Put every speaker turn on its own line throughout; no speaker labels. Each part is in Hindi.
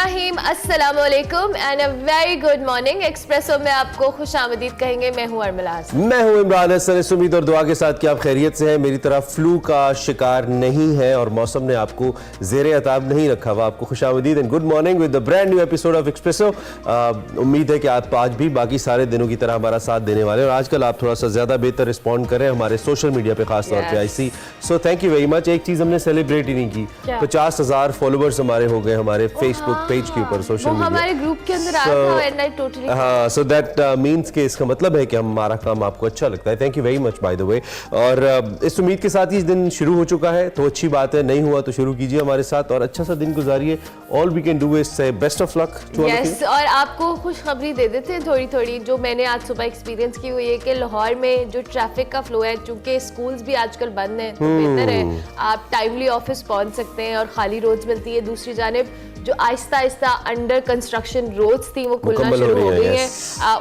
बिस्मिल्लाहिर्रहमानिर्रहीम, अस्सलाम वालेकुम and a very good morning. Espresso में आपको खुशामदीद कहेंगे। मैं हूं अर्मिला हसन।
मैं हूं इमरान हसन। इस उम्मीद और दुआ के साथ कि आप खैरियत से हैं। मेरी तरह फ्लू का शिकार नहीं है और मौसम ने आपको ज़ेरे अताब नहीं रखा हुआ। आपको खुशामदीद and good morning with the brand new episode of Expresso. उम्मीद है कि आप आज भी बाकी सारे दिनों की तरह हमारा साथ देने वाले हैं और आजकल आप थोड़ा सा ज़्यादा बेहतर रिस्पॉन्ड करें हमारे सोशल मीडिया पे, खास तौर पे आई सी। So thank you very much. एक चीज़ हमने सेलिब्रेट ही नहीं की, 50,000 फॉलोवर्स हमारे हो गए हमारे फेसबुक पेज के ऊपर, सोशल मीडिया
हमारे ग्रुप के अंदर आया था एंड आई टोटली
हाँ, सो दैट मींस कि इसका मतलब है कि हमारा काम आपको अच्छा लगता है। Thank you very much by the way. और इस उम्मीद के साथ ही इस दिन शुरू हो चुका है तो अच्छी बात है, नहीं हुआ तो शुरू कीजिए हमारे साथ और अच्छा सा दिन गुजारिए। All we can do is say best of luck to all of you.
और आपको खुशखबरी दे देते हैं थोड़ी थोड़ी, जो मैंने आज सुबह एक्सपीरियंस की हुई है कि लाहौर में जो ट्रैफिक का फ्लो है, चूंकि स्कूल्स भी आजकल बंद हैं तो बेहतर है आप टाइमली ऑफिस पहुंच सकते हैं और खाली रोड्स मिलती है। दूसरी जानिब जो Aahista Aahista under construction roads थी वो खुलना शुरू हो गई हैं,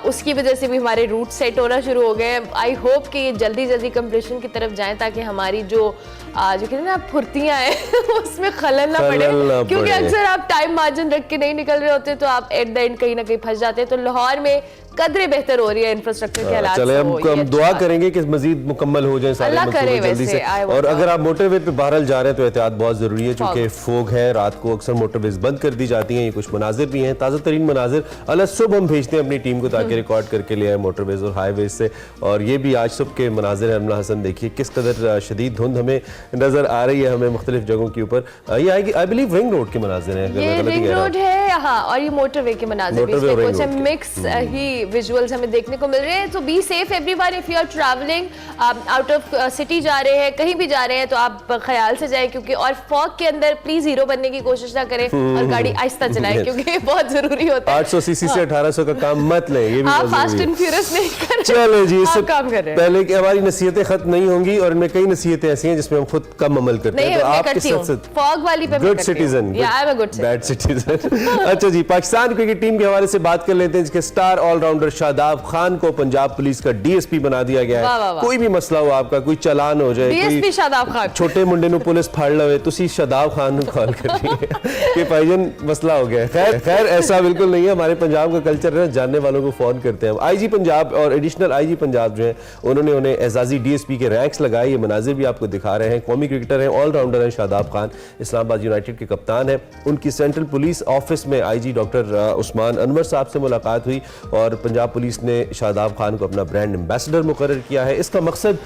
उसकी वजह से भी हमारे रूट सेट होना शुरू हो गए हैं। आई होप कि जल्दी जल्दी कंप्लीशन की तरफ जाएं ताकि हमारी जो कहते हैं ना फुर्तियां हैं उसमें खलल ना पड़े, क्योंकि अक्सर आप टाइम मार्जिन रख के नहीं निकल रहे होते तो आप एट द एंड कहीं ना कहीं फंस जाते हैं। तो लाहौर में कदरें बेहतर हो रही है इंफ्रास्ट्रक्चर के हालात।
चले हम दुआ करेंगे कि मजीद मुकम्मल हो जाए सारे मंसूबे जल्दी से। और अगर आप मोटरवे पे बहरहाल जा रहे हैं तो एहतियात बहुत जरूरी है, क्योंकि फोग है, रात को अक्सर मोटरवेज बंद कर दी जाती हैं। ये कुछ मनाजिर भी हैं, ताज़ा तरीन मनाजिर अलग सुबह हम भेजते हैं अपनी टीम को ताकि रिकॉर्ड करके ले आए मोटरवेज और हाईवेज से। और ये भी आज सुबह के मनाजिर है। अर्मिला हसन देखिए किस कदर शदीद धुंध हमें नजर आ रही है हमें मुख्तलिफ जगहों के ऊपर। ये आई बिलीव रिंग रोड के मनाजिर हैं,
ये रिंग रोड है यहाँ और ये मोटरवे के मनाजिर भी इसमें कुछ मिक्स ही विजुअल्स हमें देखने को मिल रहे हैं। तो be safe everyone if you are travelling out of city, जा रहे हैं कहीं भी जा रहे हैं तो आप ख्याल से जाएं, क्योंकि और फॉग के अंदर प्लीज हीरो बनने की कोशिश ना करें और गाड़ी आहिस्ता चलाएं क्योंकि ये बहुत जरूरी होता है।
800 सीसी से 1800 का काम मत लें, ये भी
आप फास्ट एंड फ्यूरियस नहीं कर रहे।
चलो जी, इससे
काम कर रहे हैं।
पहले कि हमारी नसीहतें खत्म नहीं होंगी और इनमें कई नसीहतें ऐसी हैं जिसमें हम खुद कम अमल करते हैं। तो आप किस से
फॉग वाली पे
गुड सिटीजन, बैड सिटीजन। अच्छा जी, पाकिस्तान क्रिकेट टीम के हवाले से बात कर लेते हैं, जिसके स्टार ऑलराउंडर शादाब खान को पंजाब पुलिस का डीएसपी बना दिया गया है। कोई भी मसला हो आपका, कोई चालान हो जाए,
डीएसपी शादाब खान,
छोटे मुंडे नु पुलिस फाड़ लवे तुसी शादाब खान को कॉल कर रही है कि भाईजान मसला हो गया। खैर ऐसा बिल्कुल नहीं है। हमारे पंजाब का कल्चर है, जानने वालों को फोन करते हैं। आईजी पंजाब और एडिशनल आईजी पंजाब जो है उन्होंने उन्हें एजाजी डीएसपी के रैंक्स लगाए। ये मनाजिर भी आपको दिखा रहे हैं। कौमी क्रिकेटर हैं, ऑलराउंडर हैं शादाब खान, इस्लामाबाद यूनाइटेड के कप्तान है। उनकी सेंट्रल पुलिस ऑफिस में आईजी डॉक्टर उस्मान अनवर साहब से मुलाकात हुई और पंजाब पुलिस ने शादाब खान को अपना ब्रांड एम्बेसडर मुकर्रर किया है। इसका मकसद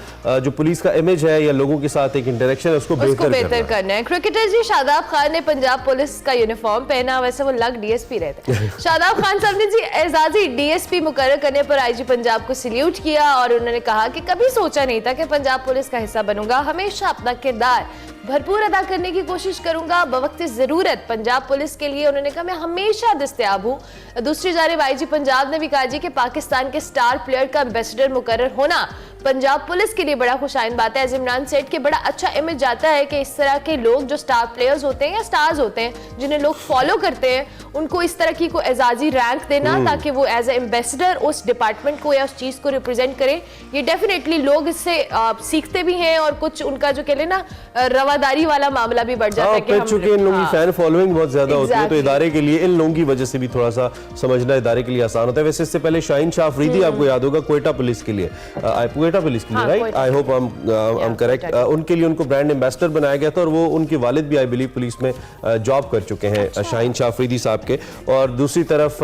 जो पुलिस का इमेज है या लोगों के साथ एक इंटरेक्शन है उसको बेहतर
करना है। क्रिकेटर जी शादाब खान ने पंजाब पुलिस का यूनिफॉर्म पहना, वैसे वो लग डीएसपी रहते हैं। शादाब खान साहब ने जी एजाजी डीएसपी मुकर्रर करने पर आईजी पंजाब को सल्यूट किया और उन्होंने कहा कि कभी सोचा नहीं था कि पंजाब पुलिस का हिस्सा बनूंगा। हमेशा अपना किरदार भरपूर अदा करने की कोशिश करूंगा। बवक्त जरूरत पंजाब पुलिस के लिए उन्होंने कहा मैं हमेशा दस्तयाब हूं। दूसरी जानिब आईजी पंजाब ने भी कहा जी कि पाकिस्तान के स्टार प्लेयर का एम्बेसडर मुकर्रर होना पंजाब पुलिस के लिए बड़ा खुशाइन बात है। एज इमरान सेठ के बड़ा अच्छा इमेज जाता है कि इस तरह के लोग जो स्टार प्लेयर्स होते हैं या स्टार्स होते हैं जिन्हें लोग फॉलो करते हैं, उनको इस तरह की को एजाजी रैंक देना ताकि वो एज ए एम्बेसडर उस डिपार्टमेंट को या उस चीज को रिप्रेजेंट करें। ये डेफिनेटली लोग इससे सीखते भी हैं और कुछ उनका जो कहते ना रवादारी वाला मामला भी बढ़ जाता है कि
चूंकि इन लोगों की फैन फॉलोइंग बहुत ज्यादा होती है तो इदारे के लिए इन लोगों की वजह से भी थोड़ा सा समझना इदारे के लिए आसान होता है। वैसे इससे पहले शाहीन शाह अफरीदी आपको याद होगा क्वेटा पुलिस के लिए, क्वेटा पुलिस के लिए right, I hope I am correct, उनके लिए उनको ब्रांड एम्बेसडर बनाया गया था और वो उनके वालिद भी आई बिलीव पुलिस में जॉब कर चुके हैं, शाहीन शाह अफरीदी साहब के। और दूसरी तरफ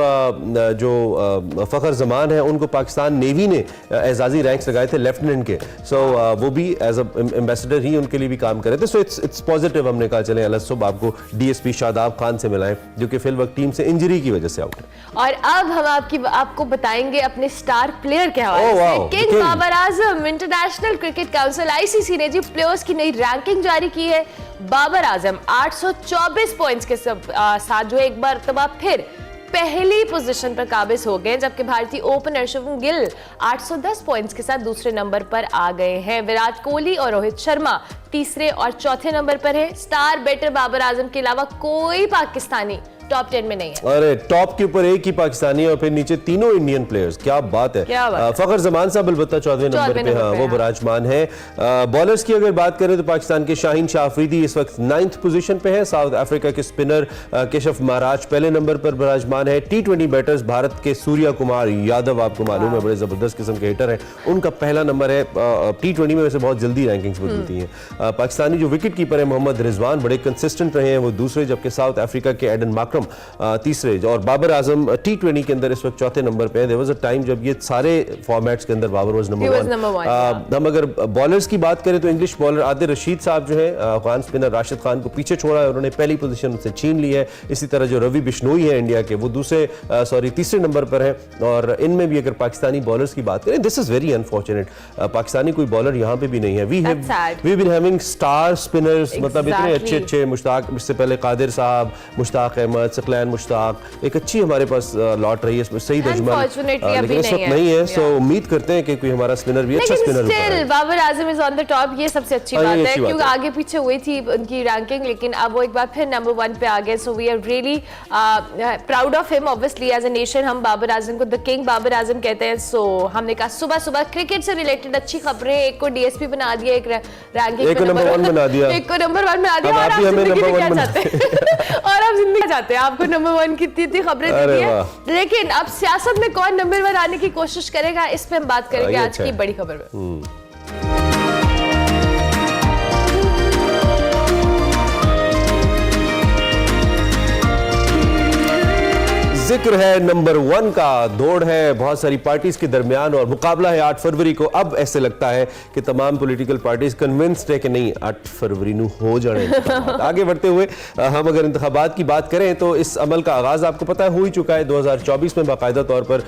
जो फखर जमान है उनको पाकिस्तान नेवी ने एजाजी रैंक्स लगाए थे लेफ्टिनेंट के। सो वो भी एज एम्बेसडर ही उनके लिए भी काम कर रहे थे। So it's positive. हमने कहा चले अलग सुबह आपको डीएसपी शादाब खान से मिलाएं जो कि फिल वक्त टीम से इंजरी की वजह से आउट है।
और अब हम आपको बताएंगे अपने स्टार प्लेयर के हवाले से। King Babar Azam, international cricket council ICC ने जी प्लेयर्स की नई रैंकिंग जारी की है। बाबर आजम 824 पॉइंट्स के साथ जो एक बार फिर पहली पोजीशन पर काबिज हो गए, जबकि भारतीय ओपनर शुभमन गिल 810 पॉइंट्स के साथ दूसरे नंबर पर आ गए हैं। विराट कोहली और रोहित शर्मा तीसरे और चौथे नंबर पर है। स्टार बैटर बाबर आजम के अलावा कोई पाकिस्तानी टॉप 10 में नहीं है।
अरे टॉप के ऊपर एक ही पाकिस्तानी और फिर नीचे तीनों इंडियन प्लेयर्स, क्या बात है। फखर जमान साहब अलबत्ता 14वें नंबर पे, हाँ वो विराजमान है। बॉलर्स की अगर बात करें तो पाकिस्तान के शाहीन शाह अफरीदी इस वक्त 9th पोजीशन पे है। साउथ अफ्रीका के स्पिनर केशव महाराज पहले नंबर पर विराजमान है। टी20 बैटर्स भारत के सूर्या कुमार यादव, आपको मालूम है बड़े जबरदस्त किस्म के हिटर हैं, उनका पहला नंबर है। टी20 में वैसे बहुत जल्दी रैंकिंग्स बदलती हैं। पाकिस्तानी जो विकेट कीपर है मोहम्मद रिजवान बड़े कंसिस्टेंट रहे हैं, वो दूसरे, जबकि साउथ अफ्रीका के एडन माकरम तीसरे, और बाबर आजम टी20 के अंदर इस वक्त चौथे नंबर पे है। देयर वाज अ टाइम जब ये सारे फॉर्मेट्स के अंदर बाबर वाज नंबर 1। हम अगर बॉलर्स की बात करें तो इंग्लिश बॉलर आदिल रशीद साहब जो है अफगान स्पिनर राशिद खान को पीछे छोड़ा है, उन्होंने पहली पोजीशन उनसे छीन ली है। इसी तरह जो रवि बिश्नोई है इंडिया के, वो तीसरे नंबर पर है। और इनमें भी अगर पाकिस्तानी बॉलर्स की बात करें, this is very unfortunate, Pakistani कोई बॉलर यहाँ पे भी नहीं है। We been having star spinners, मतलब इतने अच्छे मुश्ताक, इससे पहले कादिर साहब, मुश्ताक अहमद, सकलैन मुश्ताक, एक अच्छी हमारे पास लॉट रही है इसमें, सईद अजमल, लेकिन इस वक्त नहीं है। सो उम्मीद करते हैं कि कोई हमारा स्पिनर भी अच्छा स्पिनर
होगा। Babar Azam is on the top, ये सबसे अच्छी बात है, क्योंकि आगे पीछे हुई थी उनकी रैंकिंग, लेकिन अब वो एक बार फिर नंबर 1 पे आ गए। So we are really proud of him. Obviously as a nation हम बाबर आजम को द किंग बाबर आजम कहते हैं। सो हमने कहा सुबह सुबह क्रिकेट से रिलेटेड अच्छी खबरें, एक को डीएसपी बना दिया, एक रैंकिंग
एक को नंबर 1 बना दिया,
एक को नंबर 1 बना दिया, और आप जिंदगी में क्या चाहते हैं और आप जिंदगी चाहते हैं, आपको नंबर 1 की इतनी खबरें दी है, लेकिन अब सियासत में कौन नंबर 1 आने की कोशिश करेगा, इस पे हम बात करेंगे आज की बड़ी खबर में।
जिक्र है नंबर 1 का, दौड़ है बहुत सारी पार्टीज के दरमियान और मुकाबला है 8 फरवरी को। अब ऐसे लगता है कि तमाम पॉलिटिकल पार्टीज कन्विंस्ड है कि नहीं 8 फरवरी नू हो जाने। आगे बढ़ते हुए हम अगर इंतखाबात की बात करें तो इस अमल का आगाज आपको पता है हो ही चुका है। 2024 में बाकायदा तौर पर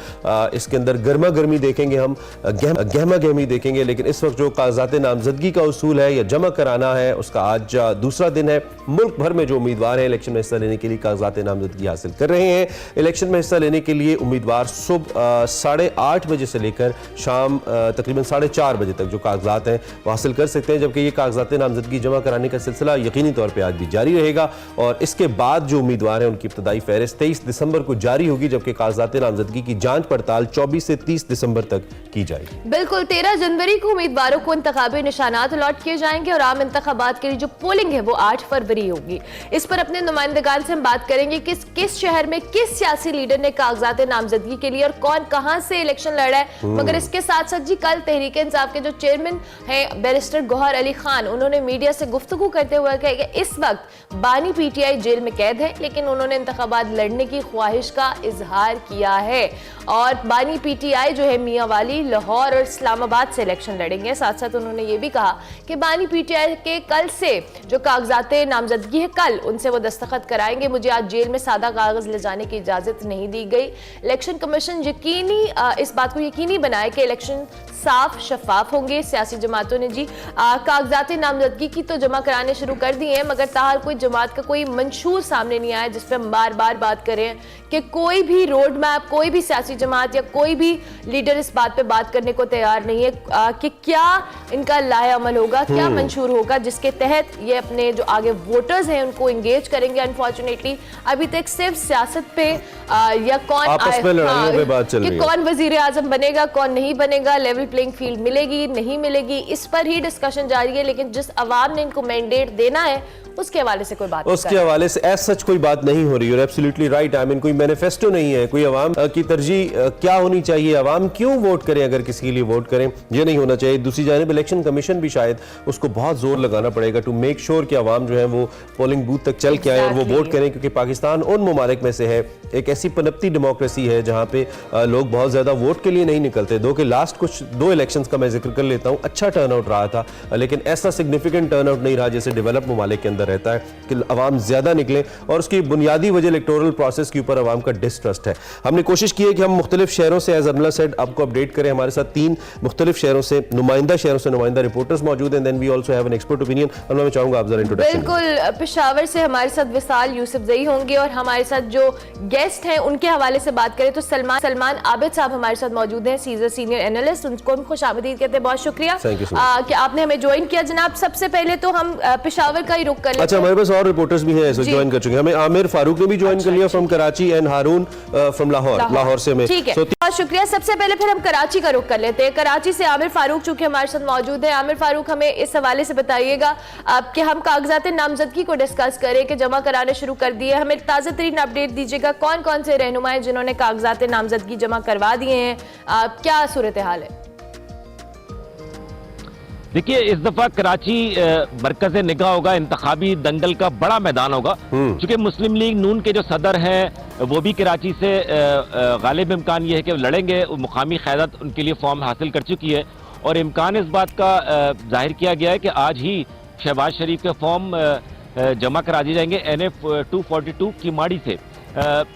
इसके अंदर गर्मा गर्मी देखेंगे, हम गहमा गहमी देखेंगे, लेकिन इस वक्त जो कागजात नामजदगी का उसूल है या जमा कराना है, उसका आज दूसरा दिन है। मुल्क भर में जो उम्मीदवार हैं इलेक्शन में हिस्सा लेने के लिए कागजात नामजदगी हासिल कर रहे हैं। इलेक्शन में हिस्सा लेने के लिए उम्मीदवार सुबह 8:30 बजे से लेकर शाम तकरीबन 4:30 बजे तक जो कागजात हैं वो हासिल कर सकते हैं, जबकि ये कागजात नामजदगी जमा कराने का सिलसिला यकीनी तौर पे आज भी जारी रहेगा। और इसके बाद जो उम्मीदवार हैं उनकी इब्तदाई फहरिस्त 23 दिसंबर को जारी होगी, जबकि कागजात नामजदगी की जांच पड़ताल 24 से 30 दिसंबर तक की जाएगी।
बिल्कुल 13 जनवरी को उम्मीदवारों को इंतखाबी निशानात अलॉट किए जाएंगे और आम इंतखाबात के लिए जो पोलिंग है वो 8 फरवरी होगी। इस पर अपने नुमाइंदगान से हम बात करेंगे कि किस शहर में किस सियासी लीडर ने कागजात नामजदगी के लिए और कौन कहां से इलेक्शन लड़ा है। मगर इसके साथ साथ जी कल तहरीक इंसाफ के जो चेयरमैन हैं बैरिस्टर गौहर अली खान, उन्होंने मीडिया से गुफ्तगू करते हुए कहा कि इस वक्त बानी पीटीआई जेल में कैद है, लेकिन उन्होंने इंतखाबात लड़ने की ख्वाहिश का इजहार किया है और बानी पीटीआई जो है मियां वाली, लाहौर और इस्लामाबाद से इलेक्शन लड़ेंगे। साथ साथ उन्होंने ये भी कहा कि बानी पीटीआई के कल से जो कागजात नामजदगी है कल उनसे वो दस्तखत कराएंगे। मुझे आज जेल में सादा कागज ले जाने की इजाजत नहीं दी गई। इलेक्शन कमीशन इस बात को यकीनी बनाए कि इलेक्शन साफ शफाफ होंगे। सियासी जमातों ने जी कागजात नामजदगी की तो जमा कराने शुरू कर दिए हैं, मगर ताहल कोई जमात का कोई मंशूर सामने नहीं आया जिस पर हम बार बार बात करें कि कोई भी रोड मैप, कोई भी सियासी जमात या कोई भी लीडर इस बात पे बात करने को तैयार नहीं है कि क्या इनका लाए अमल होगा, क्या मंशूर होगा जिसके तहत ये अपने जो आगे वोटर्स हैं उनको एंगेज करेंगे। अनफॉर्चुनेटली अभी तक सिर्फ सियासत पे या कौन कौन वजीर आजम बनेगा, कौन नहीं बनेगा, लेवल प्लेइंग फील्ड मिलेगी नहीं मिलेगी, इस पर ही डिस्कशन जारी है। लेकिन जिस अवाम ने इनको मैंडेट देना है उसके हवाले से कोई बात,
उसके हवाले से एज सच कोई बात नहीं हो रही है। एब्सोल्युटली राइट, आई मीन कोई मैनिफेस्टो नहीं है, कोई अवाम की तरजीह क्या होनी चाहिए, अवाम क्यों वोट करें, अगर किसी के लिए वोट करें, ये नहीं होना चाहिए। दूसरी जानिब इलेक्शन कमीशन भी शायद उसको बहुत जोर लगाना पड़ेगा टू मेक श्योर कि अवाम जो है वो पोलिंग बूथ तक चल के आए और वो वोट करें, क्योंकि पाकिस्तान उन ममालिक में से है, एक ऐसी पनपती डेमोक्रेसी है जहाँ पे लोग बहुत ज्यादा वोट के लिए नहीं निकलते। दो इलेक्शंस का मैं जिक्र कर लेता हूँ, अच्छा टर्नआउट रहा था, लेकिन ऐसा सिग्निफिकेंट टर्नआउट नहीं रहा जैसे डेवलप ममालिक के अंदर रहता है कि अवाम ज्यादा निकले, और उसकी बुनियादी वजह इलेक्टोरल प्रोसेस के ऊपर अवाम का डिस्ट्रस्ट है। हमने कोशिश की है कि हम मुख्तलिफ शहरों से एज अमला सेड आपको अपडेट करें। हमारे साथ 3 मुख्तलिफ शहरों से नुमाइंदा रिपोर्टर्स मौजूद हैं, then we also have an expert opinion. और मैं चाहूंगा आप जरा इंट्रोडक्शन।
बिल्कुल, पेशावर से हमारे साथ विसाल यूसुफजई होंगे और हमारे साथ जो गेस्ट हैं उनके हवाले से बात करें तो सलमान आबिद साहब हमारे साथ मौजूद हैं, सीनियर एनालिस्ट, उन को खुशामदीद कहते हैं, बहुत शुक्रिया
Thank you so much.
कि आपने हमें ज्वाइन किया। जनाब, सबसे पहले तो हम पेशावर का ही रुख कर लेते
अच्छा, हमारे पास और रिपोर्टर्स भी हैं ज्वाइन कर चुके हैं। हमें आमिर फारूक ने भी ज्वाइन कर लिया from Karachi and Haroon from Lahore से हमें।
ठीक है, बहुत शुक्रिया। सबसे पहले फिर हम कराची का रुख कर लेते हैं। कराची से आमिर फारूक चूंकि हमारे साथ मौजूद है। आमिर फारूक, हमें इस हवाले से बताइएगा कि हम कागजात नामजदगी को डिस्कस करें कि जमा कराने शुरू कर दिए, हमें ताज़ा तरीन अपडेट दीजिएगा, कौन कौन से रहनुमा हैं जिन्होंने कागजात नामजदगी जमा करवा दिए हैं, क्या सूरत हाल है?
देखिए, इस दफा कराची मरकज़ निगाह होगा, इंतखाबी दंगल का बड़ा मैदान होगा। क्योंकि मुस्लिम लीग नून के जो सदर हैं वो भी कराची से गालिब इम्कान ये है कि लड़ेंगे। मुकामी क़यादत उनके लिए फॉर्म हासिल कर चुकी है और इम्कान इस बात का जाहिर किया गया है कि आज ही शहबाज शरीफ के फॉर्म जमा करा दिए जाएंगे NF 242 की माड़ी से।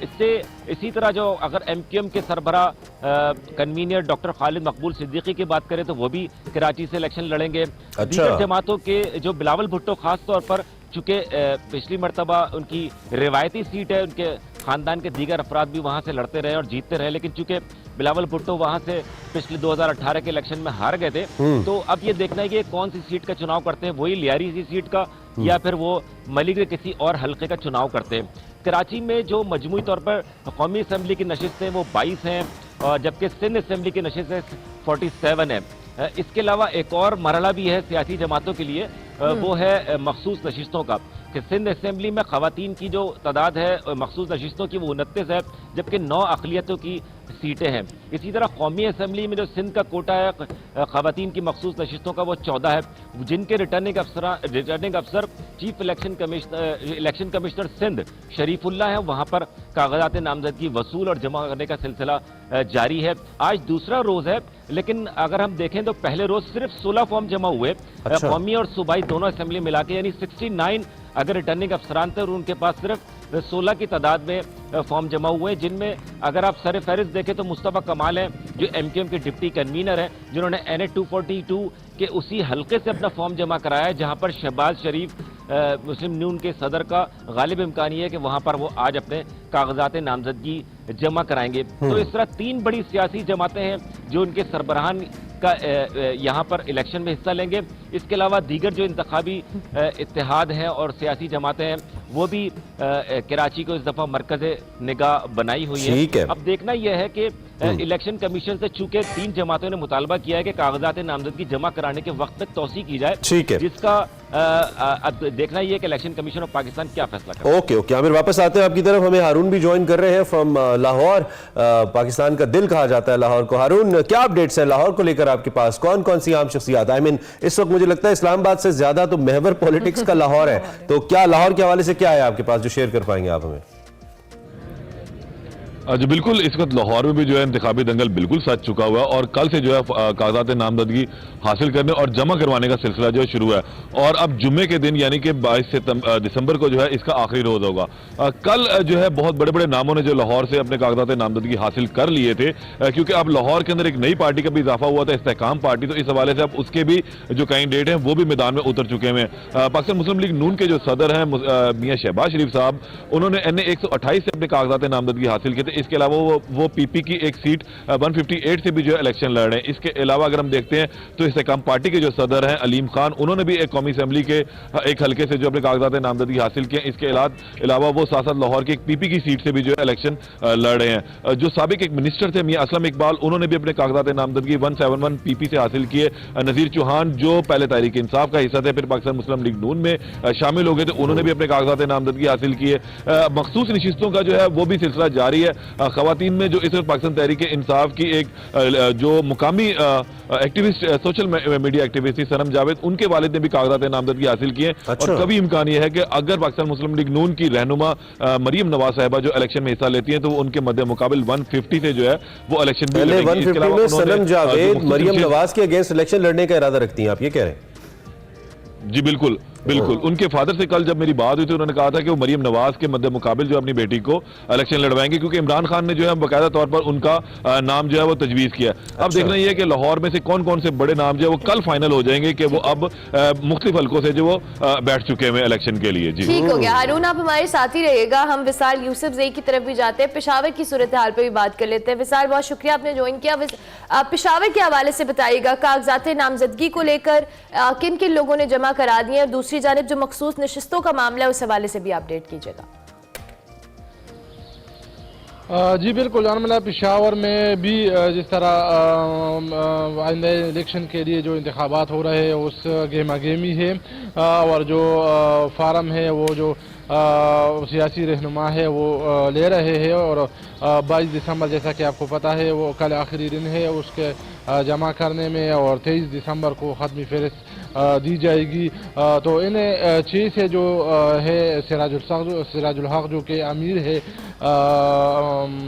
इससे इसी तरह जो अगर MQM के सरबरा कन्वीनियर डॉक्टर खालिद मकबूल सिद्दीकी की बात करें तो वो भी कराची से इलेक्शन लड़ेंगे। दीगर जमातों के जो बिलावल भुट्टो खास तौर पर, चूंकि पिछली मरतबा उनकी रिवायती सीट है, उनके खानदान के दीगर अफराद भी वहां से लड़ते रहे और जीतते रहे, लेकिन चूंकि बिलावल भुट्टो वहां से पिछले 2018 के इलेक्शन में हार गए थे, तो अब ये देखना है कि कौन सी सीट का चुनाव करते हैं, वही लियारी सी सीट का या फिर वो मलिक के किसी और हल्के का चुनाव करते हैं। कराची में जो मजमूई तौर पर कौमी असम्बली की नशिस्तें वो 22 हैं और जबकि सिंध असम्बली की नशिस्तें 47 है। इसके अलावा एक और मरहला भी है सियासी जमातों के लिए, वो है मखसूस नशिस्तों का, कि सिंध असम्बली में खवातीन की जो तादाद है मखसूस नशिस्तों की वो 29 है, जबकि 9 अक़लियतों की सीटें हैं। इसी तरह कौमी असम्बली में जो सिंध का कोटा है खवातीन की मखसूस नशिस्तों का वो 14 है, जिनके रिटर्निंग अफसर chief election commissioner Sindh Sharifullah है। वहां पर कागजात नामजदगी वसूल और जमा करने का सिलसिला जारी है। आज दूसरा रोज है, लेकिन अगर हम देखें तो पहले रोज सिर्फ 16 फॉर्म जमा हुए।
अच्छा।
कौमी और सूबाई दोनों असेंबली मिला के, यानी 69 अगर रिटर्निंग अफसरान थे और उनके पास सिर्फ 16 की तादाद में फॉर्म जमा हुए, जिनमें अगर आप सर फहरिस्त देखें तो मुस्तफ़ा कमाल हैं जो MQM के डिप्टी कन्वीनर हैं, जिन्होंने NA 242 के उसी हल्के से अपना फॉर्म जमा कराया है जहां पर शहबाज शरीफ मुस्लिम नून के सदर का गालिब इम्कान ये है कि वहां पर वो आज अपने कागजात नामजदगी जमा कराएंगे। तो इस तरह 3 बड़ी सियासी जमातें हैं जो उनके सरबराहान का यहाँ पर इलेक्शन में हिस्सा लेंगे। इसके अलावा दीगर जो इंतखाबी इत्तेहाद हैं और सियासी जमातें हैं वो भी कराची को इस दफा मरकज़ निगाह बनाई हुई है। अब देखना यह है कि इलेक्शन कमीशन से चूंकि 3 जमातों ने मुतालबा किया है कि कागजात नामजदगी जमा कराने के वक्त तक तौसी की जाए, जिसका अब देखना यह है कि इलेक्शन कमीशन ऑफ पाकिस्तान क्या फैसला करे।
ओके आमिर, वापस आते हैं आपकी तरफ। हमें हारून भी ज्वाइन कर रहे हैं फ्रॉम लाहौर। पाकिस्तान का दिल कहा जाता है लाहौर को। हारून, क्या अपडेट्स है लाहौर को लेकर आपके पास? कौन कौन सी आम शख्सियात, आई मीन इस वक्त मुझे लगता है इस्लामाबाद से ज्यादा तो महवर पॉलिटिक्स का लाहौर है, तो क्या लाहौर के हवाले से क्या है आपके पास जो शेयर कर पाएंगे आप हमें?
जी बिल्कुल, इस वक्त लाहौर में भी जो है इंतखाबी दंगल बिल्कुल सच चुका हुआ है और कल से जो है कागजात नामजदगी हासिल करने और जमा करवाने का सिलसिला जो है शुरू है और अब जुम्मे के दिन यानी कि 22 दिसंबर को जो है इसका आखिरी रोज होगा। कल जो है बहुत बड़े बड़े नामों ने जो लाहौर से अपने कागजात नामजदगी हासिल कर लिए थे, क्योंकि अब लाहौर के अंदर एक नई पार्टी का भी इजाफा हुआ था, इस्तेहकाम पार्टी, तो इस हवाले से अब उसके भी जो कैंडिडेट हैं वो भी मैदान में उतर चुके हैं। पाकिस्तान मुस्लिम लीग नून के जो सदर हैं मियां शहबाज शरीफ साहब, उन्होंने NA 128 से अपने कागजात नामजदगी हासिल किए थे। इसके अलावा वो PP की एक सीट 158 से भी जो है इलेक्शन लड़ रहे हैं। इसके अलावा अगर हम देखते हैं तो इस्तेहकाम पार्टी के जो सदर हैं अलीम खान, उन्होंने भी एक कौमी असेंबली के एक हल्के से जो अपने कागजात नामजदगी हासिल किए। इसके अलावा वो साथ लाहौर की एक PP की सीट से भी जो है इलेक्शन लड़ रहे हैं। जो साबिक एक मिनिस्टर थे मियां असलम इकबाल, उन्होंने भी अपने कागजात नामजदगी 171 PP से हासिल किए। नजीर चौहान जो पहले तहरीक इंसाफ का हिस्सा थे, फिर पाकिस्तान मुस्लिम लीग नून में शामिल हो गए थे, उन्होंने भी अपने कागजात नामजदगी हासिल किए। मखसूस नशिस्तों का जो है वो भी सिलसिला जारी है। खवातीन में जो इस वक्त पाकिस्तान तहरीक इंसाफ की एक जो मुकामी एक्टिविस्ट, सोशल मीडिया एक्टिविस्ट थी सनम जावेद, उनके वालिद ने भी कागजात नामजदगी हासिल किए। और कभी इम्कान यह है कि अगर पाकिस्तान मुस्लिम लीग नून की रहनुमा मरियम नवाज साहिबा जो इलेक्शन में हिस्सा लेती हैं तो उनके मध्य मुकाबिल 150 से जो है वो इलेक्शन भी लड़ेंगी।
150 में सनम जावेद मरियम नवाज के अगेंस्ट इलेक्शन लड़ने का इरादा रखती हैं, आप ये कह रहे हैं?
जी बिल्कुल, बिल्कुल। उनके फादर से कल जब मेरी बात हुई थी, उन्होंने कहा था कि वो मरियम नवाज के मद्दे मुकाबिल जो अपनी बेटी को इलेक्शन लड़वाएंगे, क्योंकि इमरान खान ने जो है बाकायदा तौर पर उनका नाम जो है वो तजवीज़ किया। अब देखना ये है कि लाहौर में से कौन कौन से बड़े नाम जो है वो कल फाइनल हो जाएंगे कि वो अब मुख्तलिफ हल्कों से जो वो बैठ चुके हैं इलेक्शन के लिए। जी
ठीक हो गया हारून, आप हमारे साथ ही रहिएगा। हम विशाल यूसुफजई की तरफ भी जाते हैं, पेशावर की सूरत हाल पे भी बात कर लेते हैं। विशाल, बहुत शुक्रिया आपने ज्वाइन किया। पेशावर के हवाले से बताइएगा, कागजात नामजदगी को लेकर किन किन लोगों ने जमा करा दिए, और दूसरी जानिब जो मखसूस नशिस्तों का मामला है उस हवाले से भी अपडेट कीजिएगा।
जी बिल्कुल जानमला, पेशावर में भी जिस तरह आइंदे इलेक्शन के लिए जो इंतखाबात हो रहे हैं उस गेमा गेमी है, और जो फार्म है वो जो सियासी रहनुमा है वो ले रहे हैं, और 22 दिसंबर जैसा कि आपको पता है वो कल आखिरी दिन है उसके जमा करने में, और 23 दिसंबर को ख़त्मी फहरिस्त दी जाएगी। तो इन्हें 6 से जो है सिराजुल हक जो कि अमीर है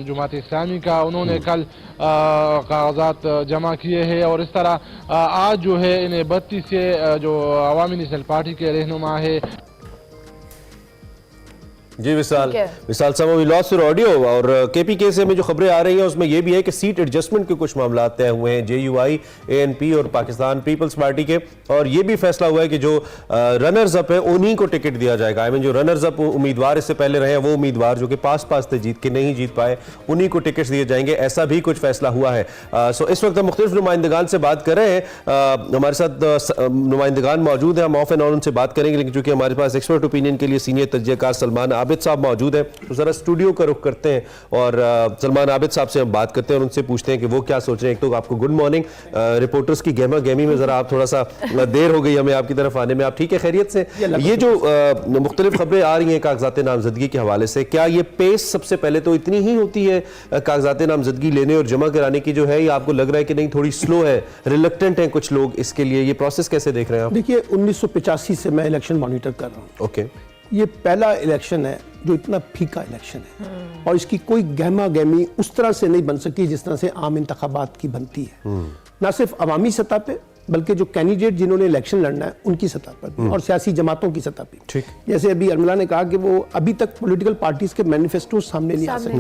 जमात इस्लामी का, उन्होंने कल कागजात जमा किए हैं, और इस तरह आज जो है इन्हें 32 से जो अवामी नेशनल पार्टी के रहनुमा है।
जी विशाल साहब, वी लॉस्ट योर ऑडियो। और केपीके से में जो खबरें आ रही हैं उसमें यह भी है कि सीट एडजस्टमेंट के कुछ मामला तय हुए हैं जेयूआई, एएनपी और पाकिस्तान पीपल्स पार्टी के, और ये भी फैसला हुआ है कि जो रनर्स अप है उन्हीं को टिकट दिया जाएगा। आई मीन जो रनर्स अप उम्मीदवार इससे पहले रहे हैं, वो उम्मीदवार जो कि पास थे जीत के नहीं जीत पाए, उन्हीं को टिकट दिए जाएंगे, ऐसा भी कुछ फैसला हुआ है। सो इस वक्त हम मुख्तलिफ नुमाइंदगान से बात कर रहे हैं। हमारे साथ नुमाइंदगान मौजूद है, हम ऑफ एंड ऑन उनसे बात करेंगे, लेकिन चूंकि हमारे पास एक्सपर्ट ओपिनियन के लिए सीनियर तज्जियाकार सलमान आबिद साहब मौजूद है, तो जरा स्टूडियो का रुख करते हैं और सलमान आबिद साहब से हम बात करते हैं और उनसे पूछते हैं कि वो क्या सोच रहे हैं। एक तो आपको गुड मॉर्निंग, रिपोर्टर्स की गहमा गहमी में जरा आप थोड़ा सा देर हो गई हमें आपकी तरफ आने में, आप ठीक है, खैरियत से? ये जो मुख्तलिफ खबरें आ रही हैं कागजात नामजदगी के हवाले से, क्या ये पेस सबसे पहले तो इतनी ही होती है कागजात नामजदगी लेने और जमा कराने की जो है, या आपको लग रहा है कि नहीं थोड़ी स्लो है, रिलक्टेंट है कुछ लोग इसके लिए? ये प्रोसेस कैसे देख रहे हैं आप?
देखिए 1985 से मैं इलेक्शन मॉनिटर कर रहा हूँ।
ओके,
ये पहला इलेक्शन है जो इतना फीका इलेक्शन है, और इसकी कोई गहमा गहमी उस तरह से नहीं बन सकी जिस तरह से आम इंतखाबात की बनती है, ना सिर्फ अवामी सतह पे बल्कि जो कैंडिडेट जिन्होंने इलेक्शन लड़ना है उनकी सतह पर भी, और सियासी जमातों की सतह पर।
ठीक, जैसे
जैसे अभी अर्मिला ने कहा कि वो अभी तक पॉलिटिकल पार्टीज के मैनिफेस्टो सामने नहीं आ सके,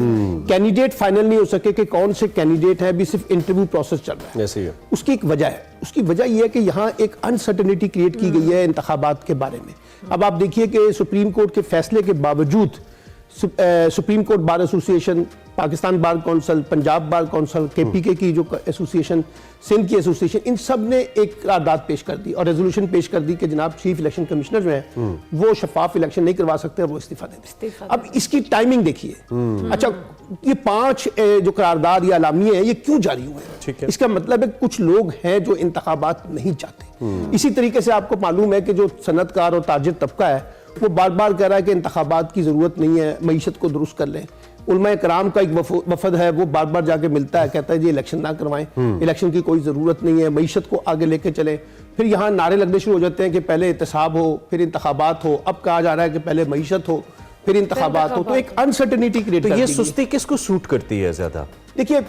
कैंडिडेट फाइनल नहीं हो सके कि कौन से कैंडिडेट है, अभी सिर्फ इंटरव्यू प्रोसेस चल रहा है।
ऐसे ही है।
उसकी एक वजह है, उसकी वजह यह है कि यहाँ एक अनसर्टेनिटी क्रिएट की गई है इंतखाबात के बारे में। अब आप देखिए कि सुप्रीम कोर्ट के फैसले के बावजूद supreme court bar association, Pakistan bar council, Punjab bar council, KPK की जो एसोसिएशन, सिंध की एसोसिएशन, इन सब ने एक करारदाद पेश कर दी और रेजोल्यूशन पेश कर दी कि जनाब चीफ इलेक्शन कमिश्नर जो है वो शफाफ इलेक्शन नहीं करवा सकते और वो इस्तीफा दे दें। अब इसकी टाइमिंग देखिए। अच्छा, ये 5 जो करारदाद या अलामिये हैं ये क्यों जारी हुए हैं? इसका मतलब है कुछ लोग हैं जो इंतखाबात नहीं चाहते। इसी तरीके से आपको मालूम है कि जो सनतकार और ताजिर तबका है वो बार बार कह रहा है कि इंतखाबात की जरूरत नहीं है, मईशत को दुरुस्त कर लें। उलमा कराम का एक वफद है, वो बार बार जाके मिलता है, कहता है जी इलेक्शन ना करवाएं, इलेक्शन की कोई जरूरत नहीं है, मईशत को आगे लेके चले। फिर यहाँ नारे लगने शुरू हो जाते हैं कि पहले एहतसाब हो फिर इंतखाबात हो, अब कहा जा रहा है कि पहले मईशत हो फिर इंतखाबात हो, तो एक अनसर्टेनिटी क्रिएट करती है।
ये सुस्ती किसको सूट करती है ज्यादा?
देखिए